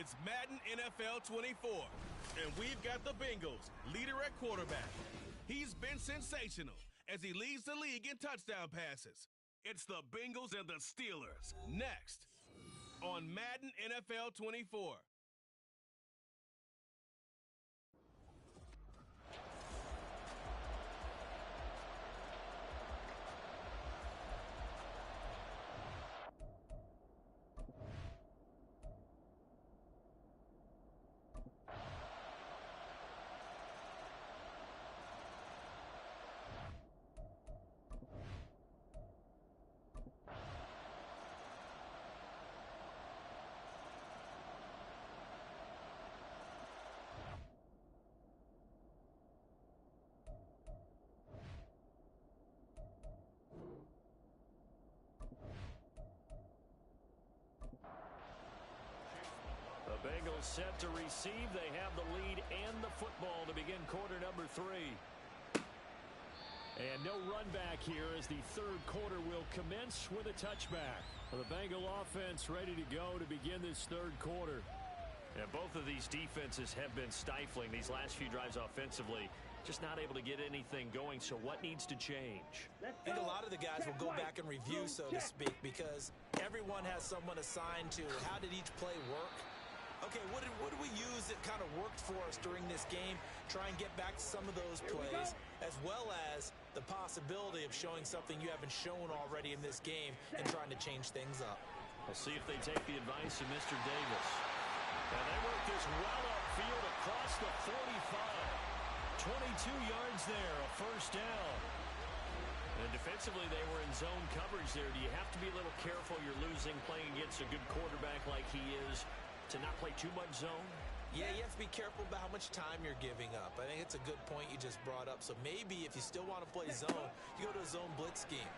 It's Madden NFL 24, and we've got the Bengals leader at quarterback. He's been sensational as he leads the league in touchdown passes. It's the Bengals and the Steelers next on Madden NFL 24. The Bengals set to receive. They have the lead and the football to begin quarter number 3. And no run back here as the third quarter will commence with a touchback. The Bengal offense ready to go to begin this third quarter. And both of these defenses have been stifling these last few drives offensively. Just not able to get anything going, so what needs to change? I think a lot of the guys will go back and review, so to speak, because everyone has someone assigned to how did each play work. Okay, what did we use that kind of worked for us during this game? Try and get back to some of those plays, as well as the possibility of showing something you haven't shown already in this game and trying to change things up. We'll see if they take the advice of Mr. Davis. And they work this well upfield across the 45. 22 yards there, a first down. And defensively, they were in zone coverage there. Do you have to be a little careful? You're losing, playing against a good quarterback like he is, to not play too much zone? Yeah, you have to be careful about how much time you're giving up. I think it's a good point you just brought up. So maybe if you still want to play zone, you go to a zone blitz scheme.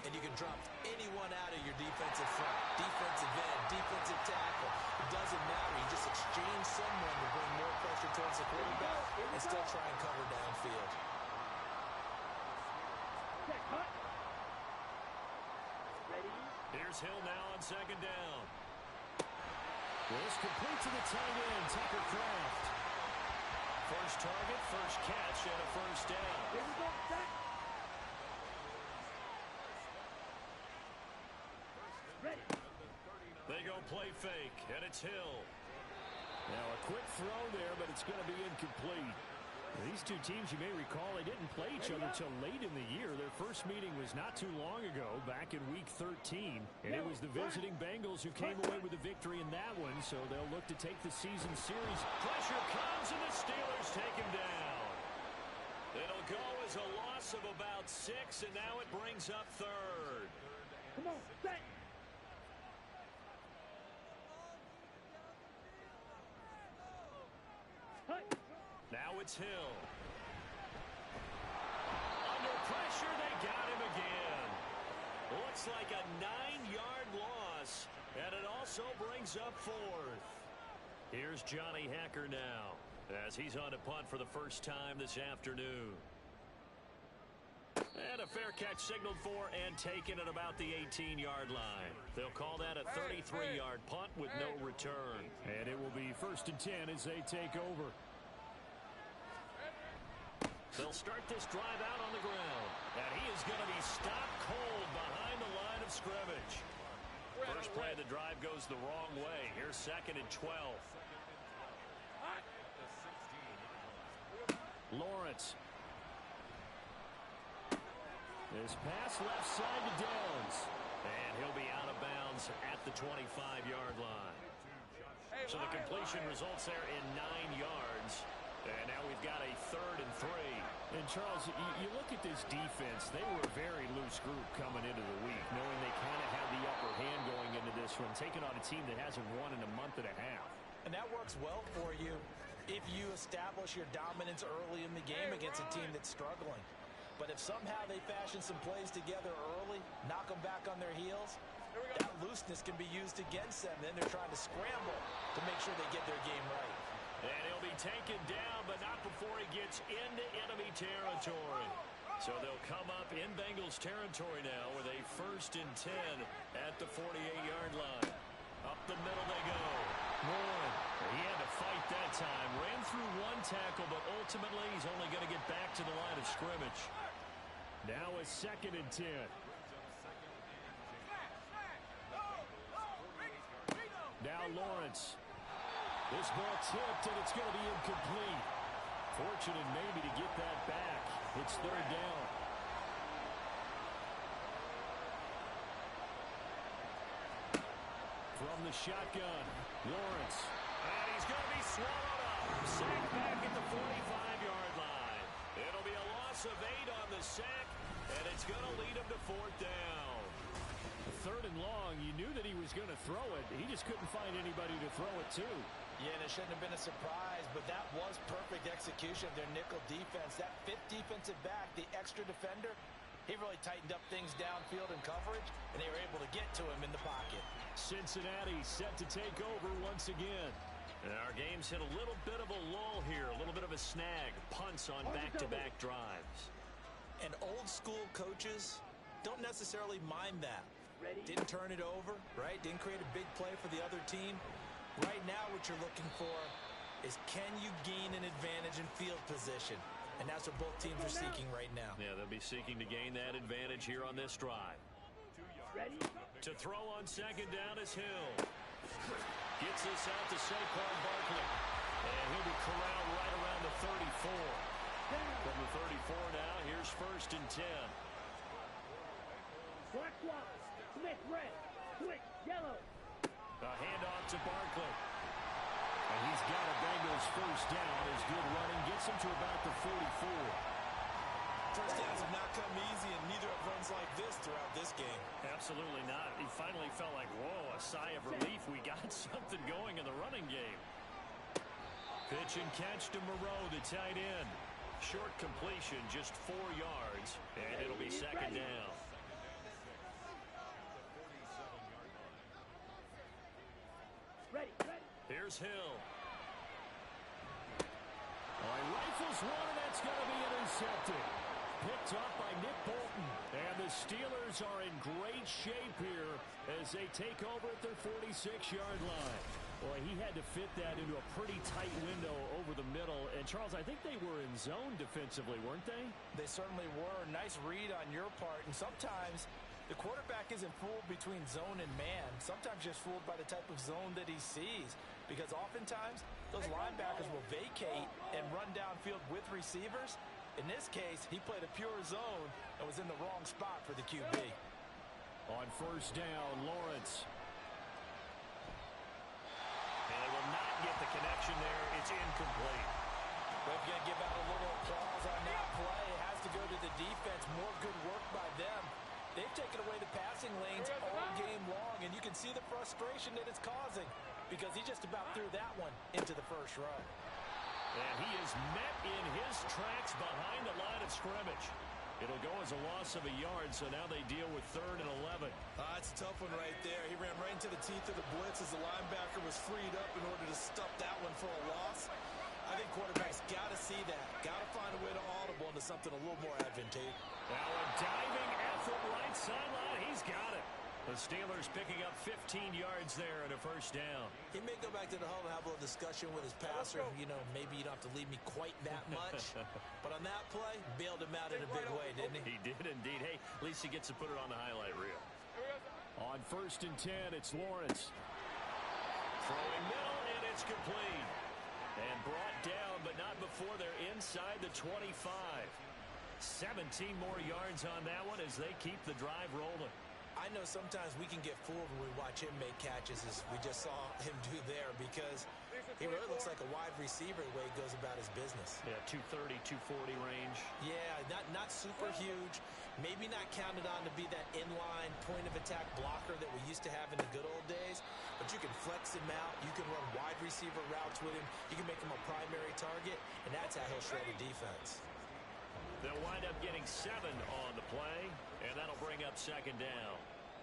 And you can drop anyone out of your defensive front, defensive end, defensive tackle. It doesn't matter. You just exchange someone to bring more pressure towards the quarterback and still try and cover downfield. Here's Hill now on second down. This complete to the tight end, Tucker Kraft. First target, first catch, and a first down. Here we go, set. Ready. They go play fake, and it's Hill. Now a quick throw there, but it's going to be incomplete. These two teams, you may recall, they didn't play each other till late in the year. Their first meeting was not too long ago, back in Week 13. And it was the visiting Bengals who came away with the victory in that one, so they'll look to take the season series. Pressure comes, and the Steelers take him down. It'll go as a loss of about 6, and now it brings up third. Come on, set. Now it's Hill. Under pressure, they got him again. Looks like a 9-yard loss, and it also brings up fourth. Here's Johnny Hacker now, as he's on to punt for the first time this afternoon. And a fair catch signaled for and taken at about the 18-yard line. They'll call that a 33-yard punt with no return. And it will be 1st and 10 as they take over. They'll start this drive out on the ground. And he is going to be stopped cold behind the line of scrimmage. First play of the drive goes the wrong way. Here's 2nd and 12. Lawrence. This pass left side to Downs. And he'll be out of bounds at the 25-yard line. So the completion results there in 9 yards. And now we've got a 3rd and 3. And, Charles, you look at this defense. They were a very loose group coming into the week, knowing they kind of had the upper hand going into this one, taking on a team that hasn't won in a month and a half. And that works well for you if you establish your dominance early in the game against a team that's struggling. But if somehow they fashion some plays together early, knock them back on their heels, that looseness can be used against them. Then they're trying to scramble to make sure they get their game right. And he'll be taken down, but not before he gets into enemy territory. So they'll come up in Bengals territory now with a 1st and 10 at the 48-yard line. Up the middle they go. Warren, he had to fight that time. Ran through one tackle, but ultimately he's only going to get back to the line of scrimmage. Now a 2nd and 10. Now Lawrence. This ball tipped, and it's going to be incomplete. Fortunate maybe to get that back. It's 3rd down. From the shotgun, Lawrence. And he's going to be swallowed up. Sacked back at the 45-yard line. It'll be a loss of 8 on the sack, and it's going to lead him to 4th down. 3rd and long, you knew that he was going to throw it. He just couldn't find anybody to throw it to. Yeah, and it shouldn't have been a surprise, but that was perfect execution of their nickel defense. That 5th defensive back, the extra defender, he really tightened up things downfield in coverage, and they were able to get to him in the pocket. Cincinnati set to take over once again. And our game's hit a little bit of a lull here, a little bit of a snag. Punts on back-to-back drives. And old-school coaches don't necessarily mind that. Didn't turn it over, right? Didn't create a big play for the other team. Right now what you're looking for is, can you gain an advantage in field position? And that's what both teams are seeking right now. Yeah, they'll be seeking to gain that advantage here on this drive. Ready? To throw on 2nd down is Hill. Gets this out to Saquon Barkley. And he'll be corralled right around the 34. From the 34 now, here's 1st and 10. Black swap. Smith red. Switch yellow. A handoff to Barkley. And he's got a Bengals 1st down. His good running gets him to about the 44. First downs have not come easy, and neither have runs like this throughout this game. Absolutely not. He finally felt like, whoa, a sigh of relief. We got something going in the running game. Pitch and catch to Moreau, the tight end. Short completion, just 4 yards, and it'll be 2nd down. Ready. Here's Hill. Oh, he rifles one, and that's going to be intercepted. Picked up by Nick Bolton. And the Steelers are in great shape here as they take over at their 46-yard line. Boy, he had to fit that into a pretty tight window over the middle. And, Charles, I think they were in zone defensively, weren't they? They certainly were. Nice read on your part. And sometimes the quarterback isn't fooled between zone and man. Sometimes just fooled by the type of zone that he sees. Because oftentimes, those linebackers will vacate and run downfield with receivers. In this case, he played a pure zone and was in the wrong spot for the QB. On 1st down, Lawrence. And they will not get the connection there. It's incomplete. We're going to give out a little applause on that play. It has to go to the defense. More good work by them. They've taken away the passing lanes all game long, and you can see the frustration that it's causing because he just about threw that one into the 1st row. And he is met in his tracks behind the line of scrimmage. It'll go as a loss of a yard, so now they deal with 3rd and 11. It's a tough one right there. He ran right into the teeth of the blitz as the linebacker was freed up in order to stuff that one for a loss. I think quarterbacks got to see that. Got to find a way to audible into something a little more advantageous. Now a diving effort right sideline. He's got it. The Steelers picking up 15 yards there and a 1st down. He may go back to the huddle and have a little discussion with his passer. You know, maybe you don't have to leave me quite that much. But on that play, bailed him out in a big way, didn't he? He did indeed. Hey, at least he gets to put it on the highlight reel. On 1st and 10, it's Lawrence. Throwing middle, and it's complete. And brought down, but not before they're inside the 25. 17 more yards on that one as they keep the drive rolling. I know sometimes we can get fooled when we watch him make catches, as we just saw him do there, because he really looks like a wide receiver the way he goes about his business. Yeah, 230, 240 range. Yeah, not super huge. Maybe not counted on to be that inline point-of-attack blocker that we used to have in the good old days, but you can flex him out. You can run wide receiver routes with him. You can make him a primary target, and that's how he'll shred a defense. They'll wind up getting 7 on the play, and that'll bring up 2nd down.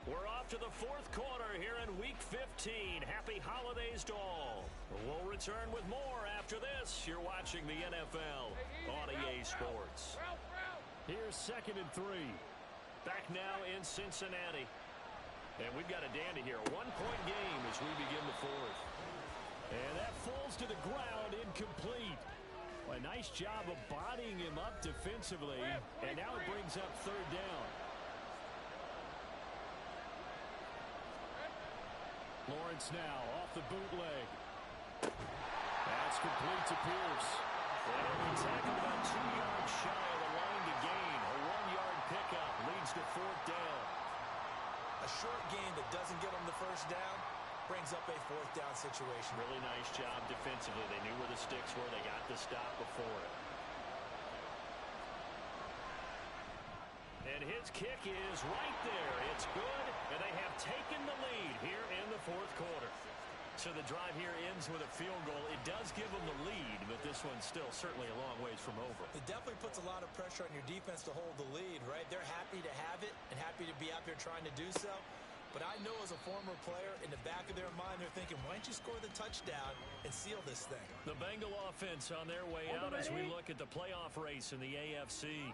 We're off to the 4th quarter here in Week 15. Happy holidays to all. We'll return with more after this. You're watching the NFL on EA Sports. Here's 2nd and 3. Back now in Cincinnati. And we've got a dandy here. A 1-point game as we begin the 4th. And that falls to the ground, incomplete. A nice job of bodying him up defensively, and now it brings up third down. Lawrence now off the bootleg. That's complete to Pierce. And he tackled about 2 yards shy of the line to gain. A 1-yard pickup leads to fourth down. A short gain that doesn't get him the first down brings up a fourth down situation. Really nice job defensively. They knew where the sticks were. They got the stop before it. And his kick is right there. It's good, and they have taken the lead here in the fourth quarter. So the drive here ends with a field goal. It does give them the lead, but this one's still certainly a long ways from over. It definitely puts a lot of pressure on your defense to hold the lead, right? They're happy to have it and happy to be out there trying to do so. But I know as a former player, in the back of their mind, they're thinking, why don't you score the touchdown and seal this thing? The Bengal offense on their way out as we look at the playoff race in the AFC.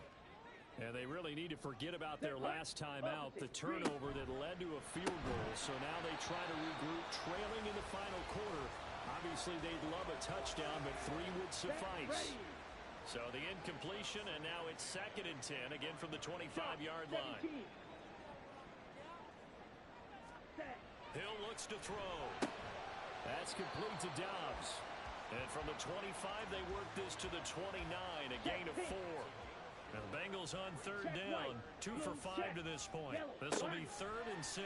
And they really need to forget about their last time out, the turnover that led to a field goal. So now they try to regroup, trailing in the final quarter. Obviously, they'd love a touchdown, but 3 would suffice. So the incompletion, and now it's 2nd and 10, again from the 25-yard line. Hill looks to throw. That's complete to Dobbs. And from the 25, they work this to the 29, a gain of 4. And the Bengals on third down, 2 for 5 to this point. This will be 3rd and 6.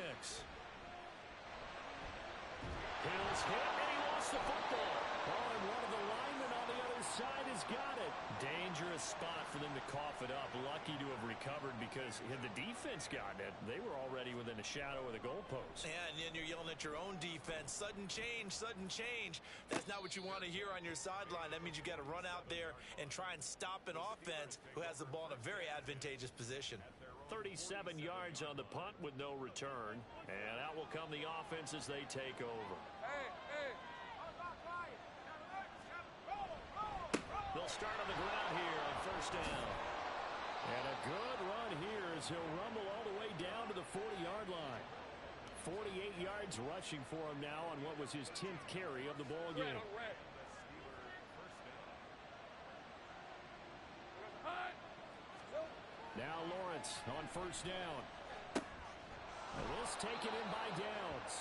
Hill's hit, and he lost the football. Oh, and one of the linemen on the other side has got it. Dangerous spot for them to cough it up. Lucky to have recovered because had the defense gotten it, they were already within a shadow of the goalpost. Yeah, and then you're yelling at your own defense. Sudden change, sudden change. That's not what you want to hear on your sideline. That means you got to run out there and try and stop an offense who has the ball in a very advantageous position. 37 yards on the punt with no return. And out will come the offense as they take over. They'll start on the ground here on first down. And a good run here as he'll rumble all the way down to the 40-yard line. 48 yards rushing for him now on what was his 10th carry of the ball game. Now Lawrence on first down. And this taken in by Downs.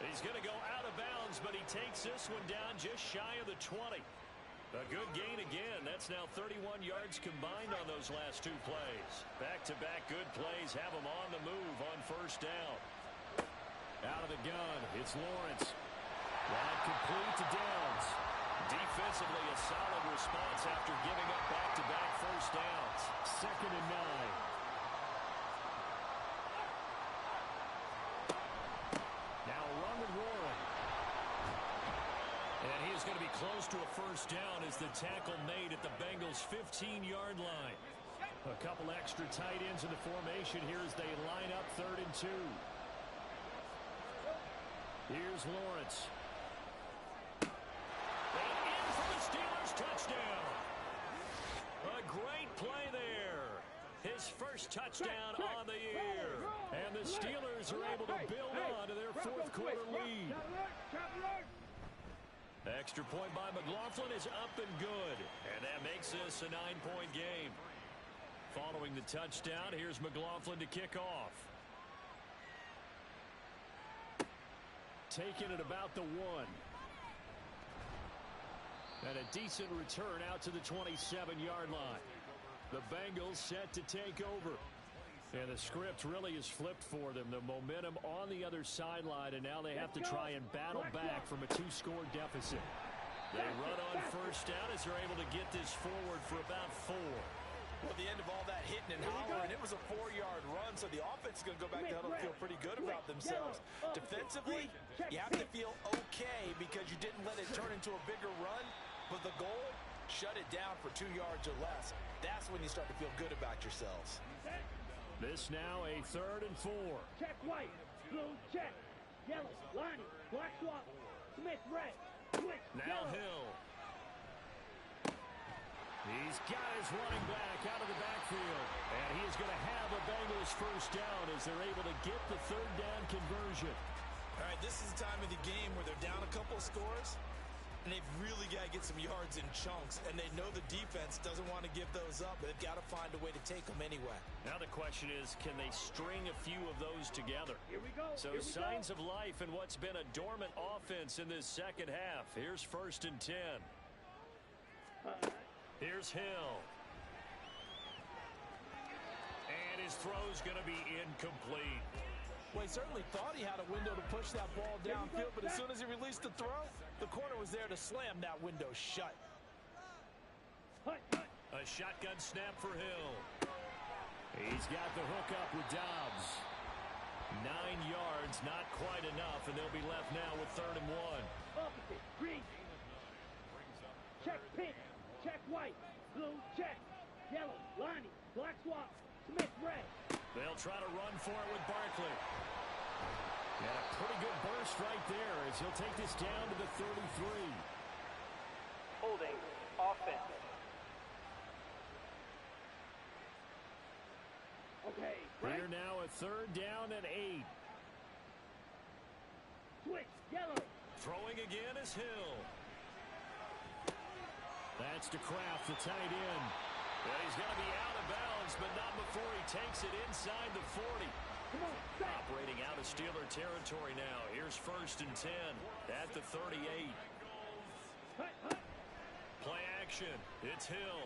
He's going to go out of bounds, but he takes this one down just shy of the 20. A good gain again. That's now 31 yards combined on those last 2 plays. Back-to-back good plays have him on the move on first down. Out of the gun, it's Lawrence. Wide complete to Downs. Defensively, a solid response after giving up back-to-back first downs. 2nd and 9. Now running roaring. And he is going to be close to a first down as the tackle made at the Bengals' 15-yard line. A couple extra tight ends in the formation here as they line up 3rd and 2. Here's Lawrence. And in for the Steelers touchdown. A great play there. His first touchdown on the year. And the Steelers are able to build on to their 4th quarter lead. Extra point by McLaughlin is up and good. And that makes this a 9-point game. Following the touchdown, here's McLaughlin to kick off. Taking it about the 1. And a decent return out to the 27-yard line. The Bengals set to take over. And the script really is flipped for them. The momentum on the other sideline, and now they have to try and battle back from a 2-score deficit. They run on first down as they're able to get this forward for about 4. Well, the end of all that hitting and hollering, it was a 4-yard run, so the offense is going to go back down and feel pretty good about themselves. Defensively, you have to feel okay because you didn't let it turn into a bigger run, but the goal, shut it down for 2 yards or less. That's when you start to feel good about yourselves. This now a 3rd and 4. Check white, blue check, yellow, Lonnie, black swap, Smith red, switch, now yellow. Hill. He's got his running back out of the backfield. And he is going to have a Bengals first down as they're able to get the 3rd down conversion. All right, this is the time of the game where they're down a couple of scores. And they've really got to get some yards in chunks, and they know the defense doesn't want to give those up, but they've got to find a way to take them anyway. Now the question is, can they string a few of those together? Here we go. So signs of life in what's been a dormant offense in this second half. Here's 1st and 10. Here's Hill. And his throw's going to be incomplete. Well, he certainly thought he had a window to push that ball downfield, but as soon as he released the throw, the corner was there to slam that window shut. A shotgun snap for Hill. He's got the hook up with Dobbs. 9 yards, not quite enough, and they'll be left now with 3rd and 1. Opposite, green. Check pink, check white, blue, check, yellow, lining, black swap, Smith, red. They'll try to run for it with Barkley. And a pretty good burst right there as he'll take this down to the 33. Holding, offense. Okay, Here now a 3rd down and 8. switch, yellow. Throwing again is Hill. That's to Kraft, the tight end. And he's going to be out of bounds, but not before he takes it inside the 40. Come on, back. Operating out of Steeler territory now. Here's 1st and 10 at the 38. Play action. It's Hill.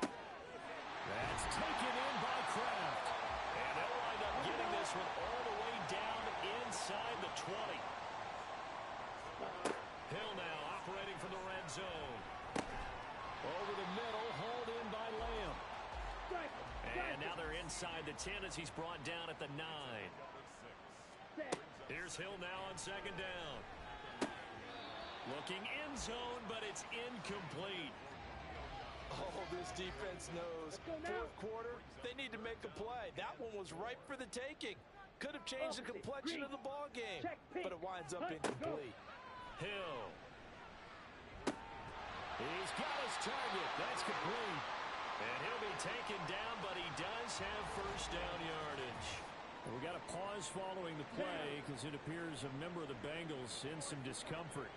That's taken in by Kraft. And they'll wind up getting this one all the way down inside the 20. Hill now operating from the red zone. Over the middle, hauled in by Lamb. And now they're inside the 10 as he's brought down at the 9. Here's Hill now on 2nd down. Looking end zone, but it's incomplete. Oh, this defense knows. 4th quarter, they need to make a play. That one was ripe for the taking. Could have changed the complexion of the ball game, but it winds up incomplete. Hill. He's got his target. That's complete. And he'll be taken down, but he does have 1st down yardage. We got a pause following the play because it appears a member of the Bengals in some discomfort.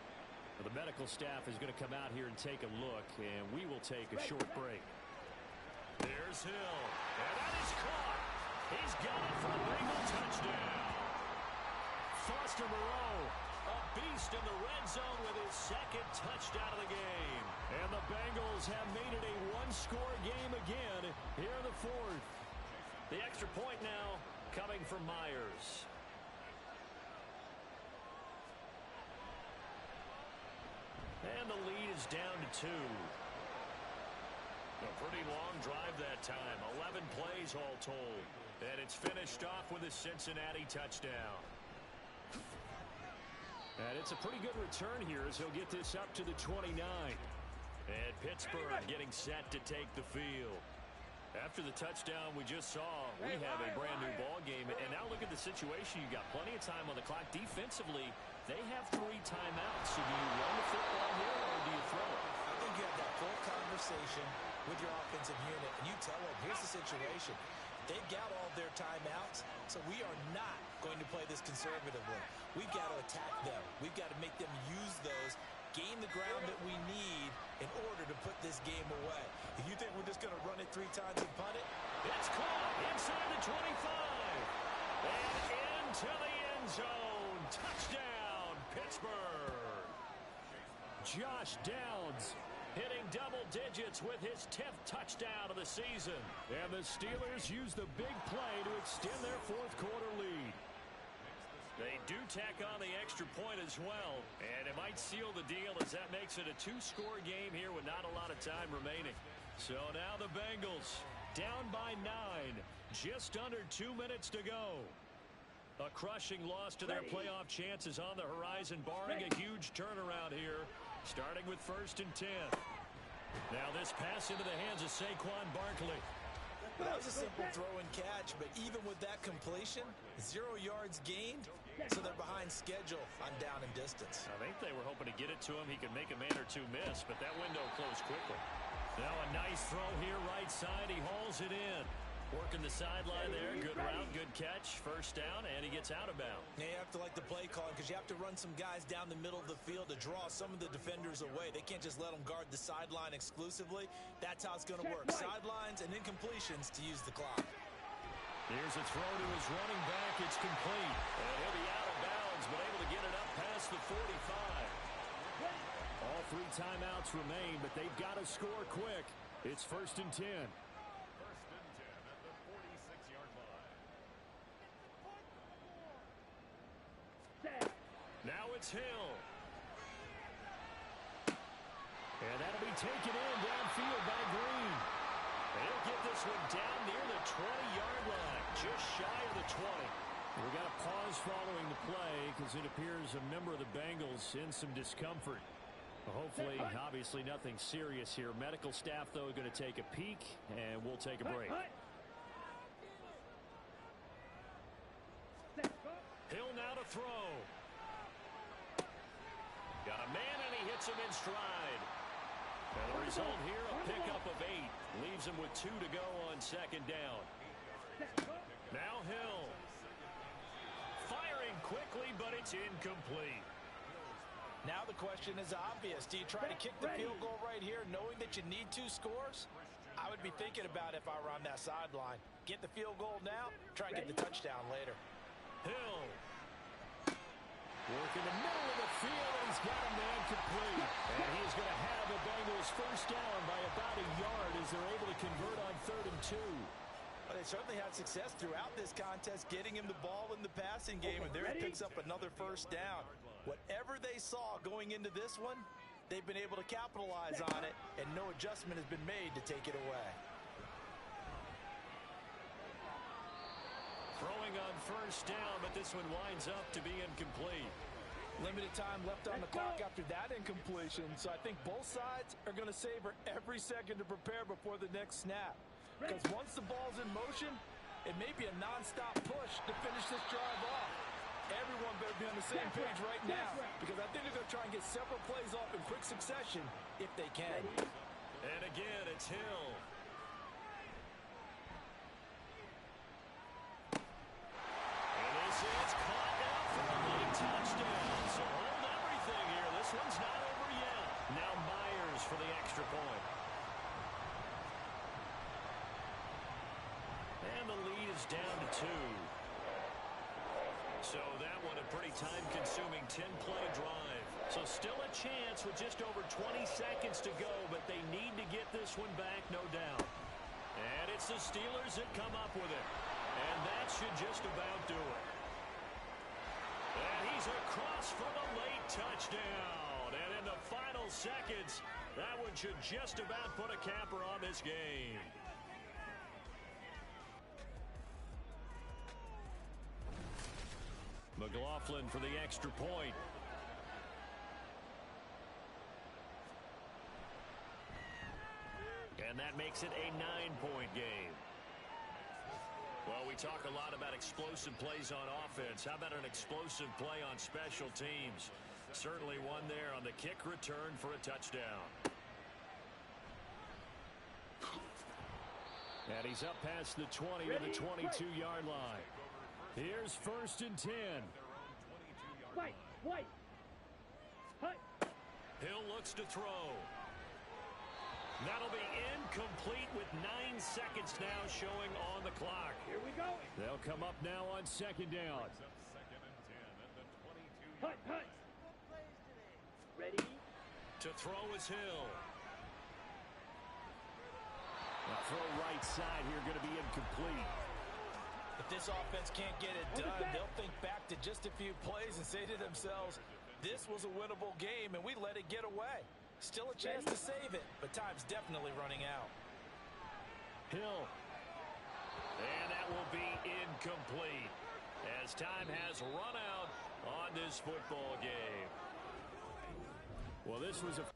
The medical staff is going to come out here and take a look, and we will take a short break. There's Hill. And that is caught. He's got it for a Bengal touchdown. Foster Moreau, a beast in the red zone with his 2nd touchdown of the game. And the Bengals have made it a one-score game again here in the 4th. The extra point now coming from Myers. And the lead is down to 2. A pretty long drive that time. 11 plays all told. And it's finished off with a Cincinnati touchdown. And it's a pretty good return here as he'll get this up to the 29. And Pittsburgh getting set to take the field. After the touchdown we just saw, we have a brand new ball game. And now look at the situation. You got plenty of time on the clock. Defensively, they have 3 timeouts. So do you run the football here or do you throw it? I think you have that full conversation with your offensive unit, and you tell them, here's the situation. They've got all their timeouts, so we are not going to play this conservatively. We've got to attack them. We've got to make them use those, gain the ground that we need in order to put this game away. If you think we're just going to run it 3 times and punt it, it's caught inside the 25 and into the end zone. Touchdown, Pittsburgh. Josh Downs hitting double digits with his 10th touchdown of the season. And the Steelers use the big play to extend their 4th quarter lead. They do tack on the extra point as well, and it might seal the deal as that makes it a 2-score game here with not a lot of time remaining. So now the Bengals down by 9, just under 2 minutes to go. A crushing loss to their playoff chances on the horizon, barring a huge turnaround here, starting with 1st and 10. Now this pass into the hands of Saquon Barkley. that was a simple throw and catch, but even with that completion, 0 yards gained, so they're behind schedule on down and distance. I think they were hoping to get it to him. He could make a man or 2 miss, but that window closed quickly. Now a nice throw here right side. He hauls it in. Working the sideline there. Good route, good catch. First down, and he gets out of bounds. Yeah, you have to like the play calling because you have to run some guys down the middle of the field to draw some of the defenders away. They can't just let them guard the sideline exclusively. That's how it's going to work. Sidelines and incompletions to use the clock. Here's a throw to his running back. It's complete. And he'll be out of bounds, but able to get it up past the 45. All 3 timeouts remain, but they've got to score quick. It's 1st and 10. Now it's Hill. And that'll be taken in downfield by Green. They'll get this one down near the 20-yard line, just shy of the 20. We got a pause following the play because it appears a member of the Bengals in some discomfort. Hopefully, obviously nothing serious here. Medical staff, though, going to take a peek, and we'll take a break. Hill now to throw. Got a man, and he hits him in stride. And the result here, a pickup of 8. Leaves him with 2 to go on 2nd down. Now Hill. Firing quickly, but it's incomplete. Now the question is obvious. Do you try to kick the field goal right here knowing that you need 2 scores? I would be thinking about if I were on that sideline. Get the field goal now, try and get the touchdown later. Hill. Work in the middle of the field, and he's got a man complete. And he's going to have the Bengals first down by about a yard as they're able to convert on 3rd and 2. Well, they certainly had success throughout this contest, getting him the ball in the passing game, and there he picks up another first down. Whatever they saw going into this one, they've been able to capitalize on it, and no adjustment has been made to take it away. Throwing on first down, but this one winds up to be incomplete. Limited time left on the clock after that incompletion, so I think both sides are going to savor every second to prepare before the next snap. Because once the ball's in motion, it may be a non-stop push to finish this drive off. Everyone better be on the same page right now, because I think they're going to try and get several plays off in quick succession if they can. And again, it's Hill. And this is caught now for a late touchdown. So hold everything here. This one's not over yet. Now Myers for the extra point. And the lead is down to 2. So that one a pretty time-consuming 10-play drive. So still a chance with just over 20 seconds to go, but they need to get this one back, no doubt. And it's the Steelers that come up with it. And that should just about do it. And he's across for the late touchdown. And in the final seconds, that one should just about put a capper on this game. McLaughlin for the extra point. And that makes it a 9-point game. Well, we talk a lot about explosive plays on offense. How about an explosive play on special teams? Certainly one there on the kick return for a touchdown. And he's up past the 20 to the 22-yard line. Here's 1st and 10. White. Hill looks to throw. That'll be incomplete with 9 seconds now showing on the clock. Here we go. They'll come up now on 2nd down. Hut. Ready? To throw is Hill. Now throw right side here, going to be incomplete. If this offense can't get it done, they'll think back to just a few plays and say to themselves, this was a winnable game and we let it get away. Still a chance to save it, but time's definitely running out. Hill. And that will be incomplete as time has run out on this football game. Well, this was a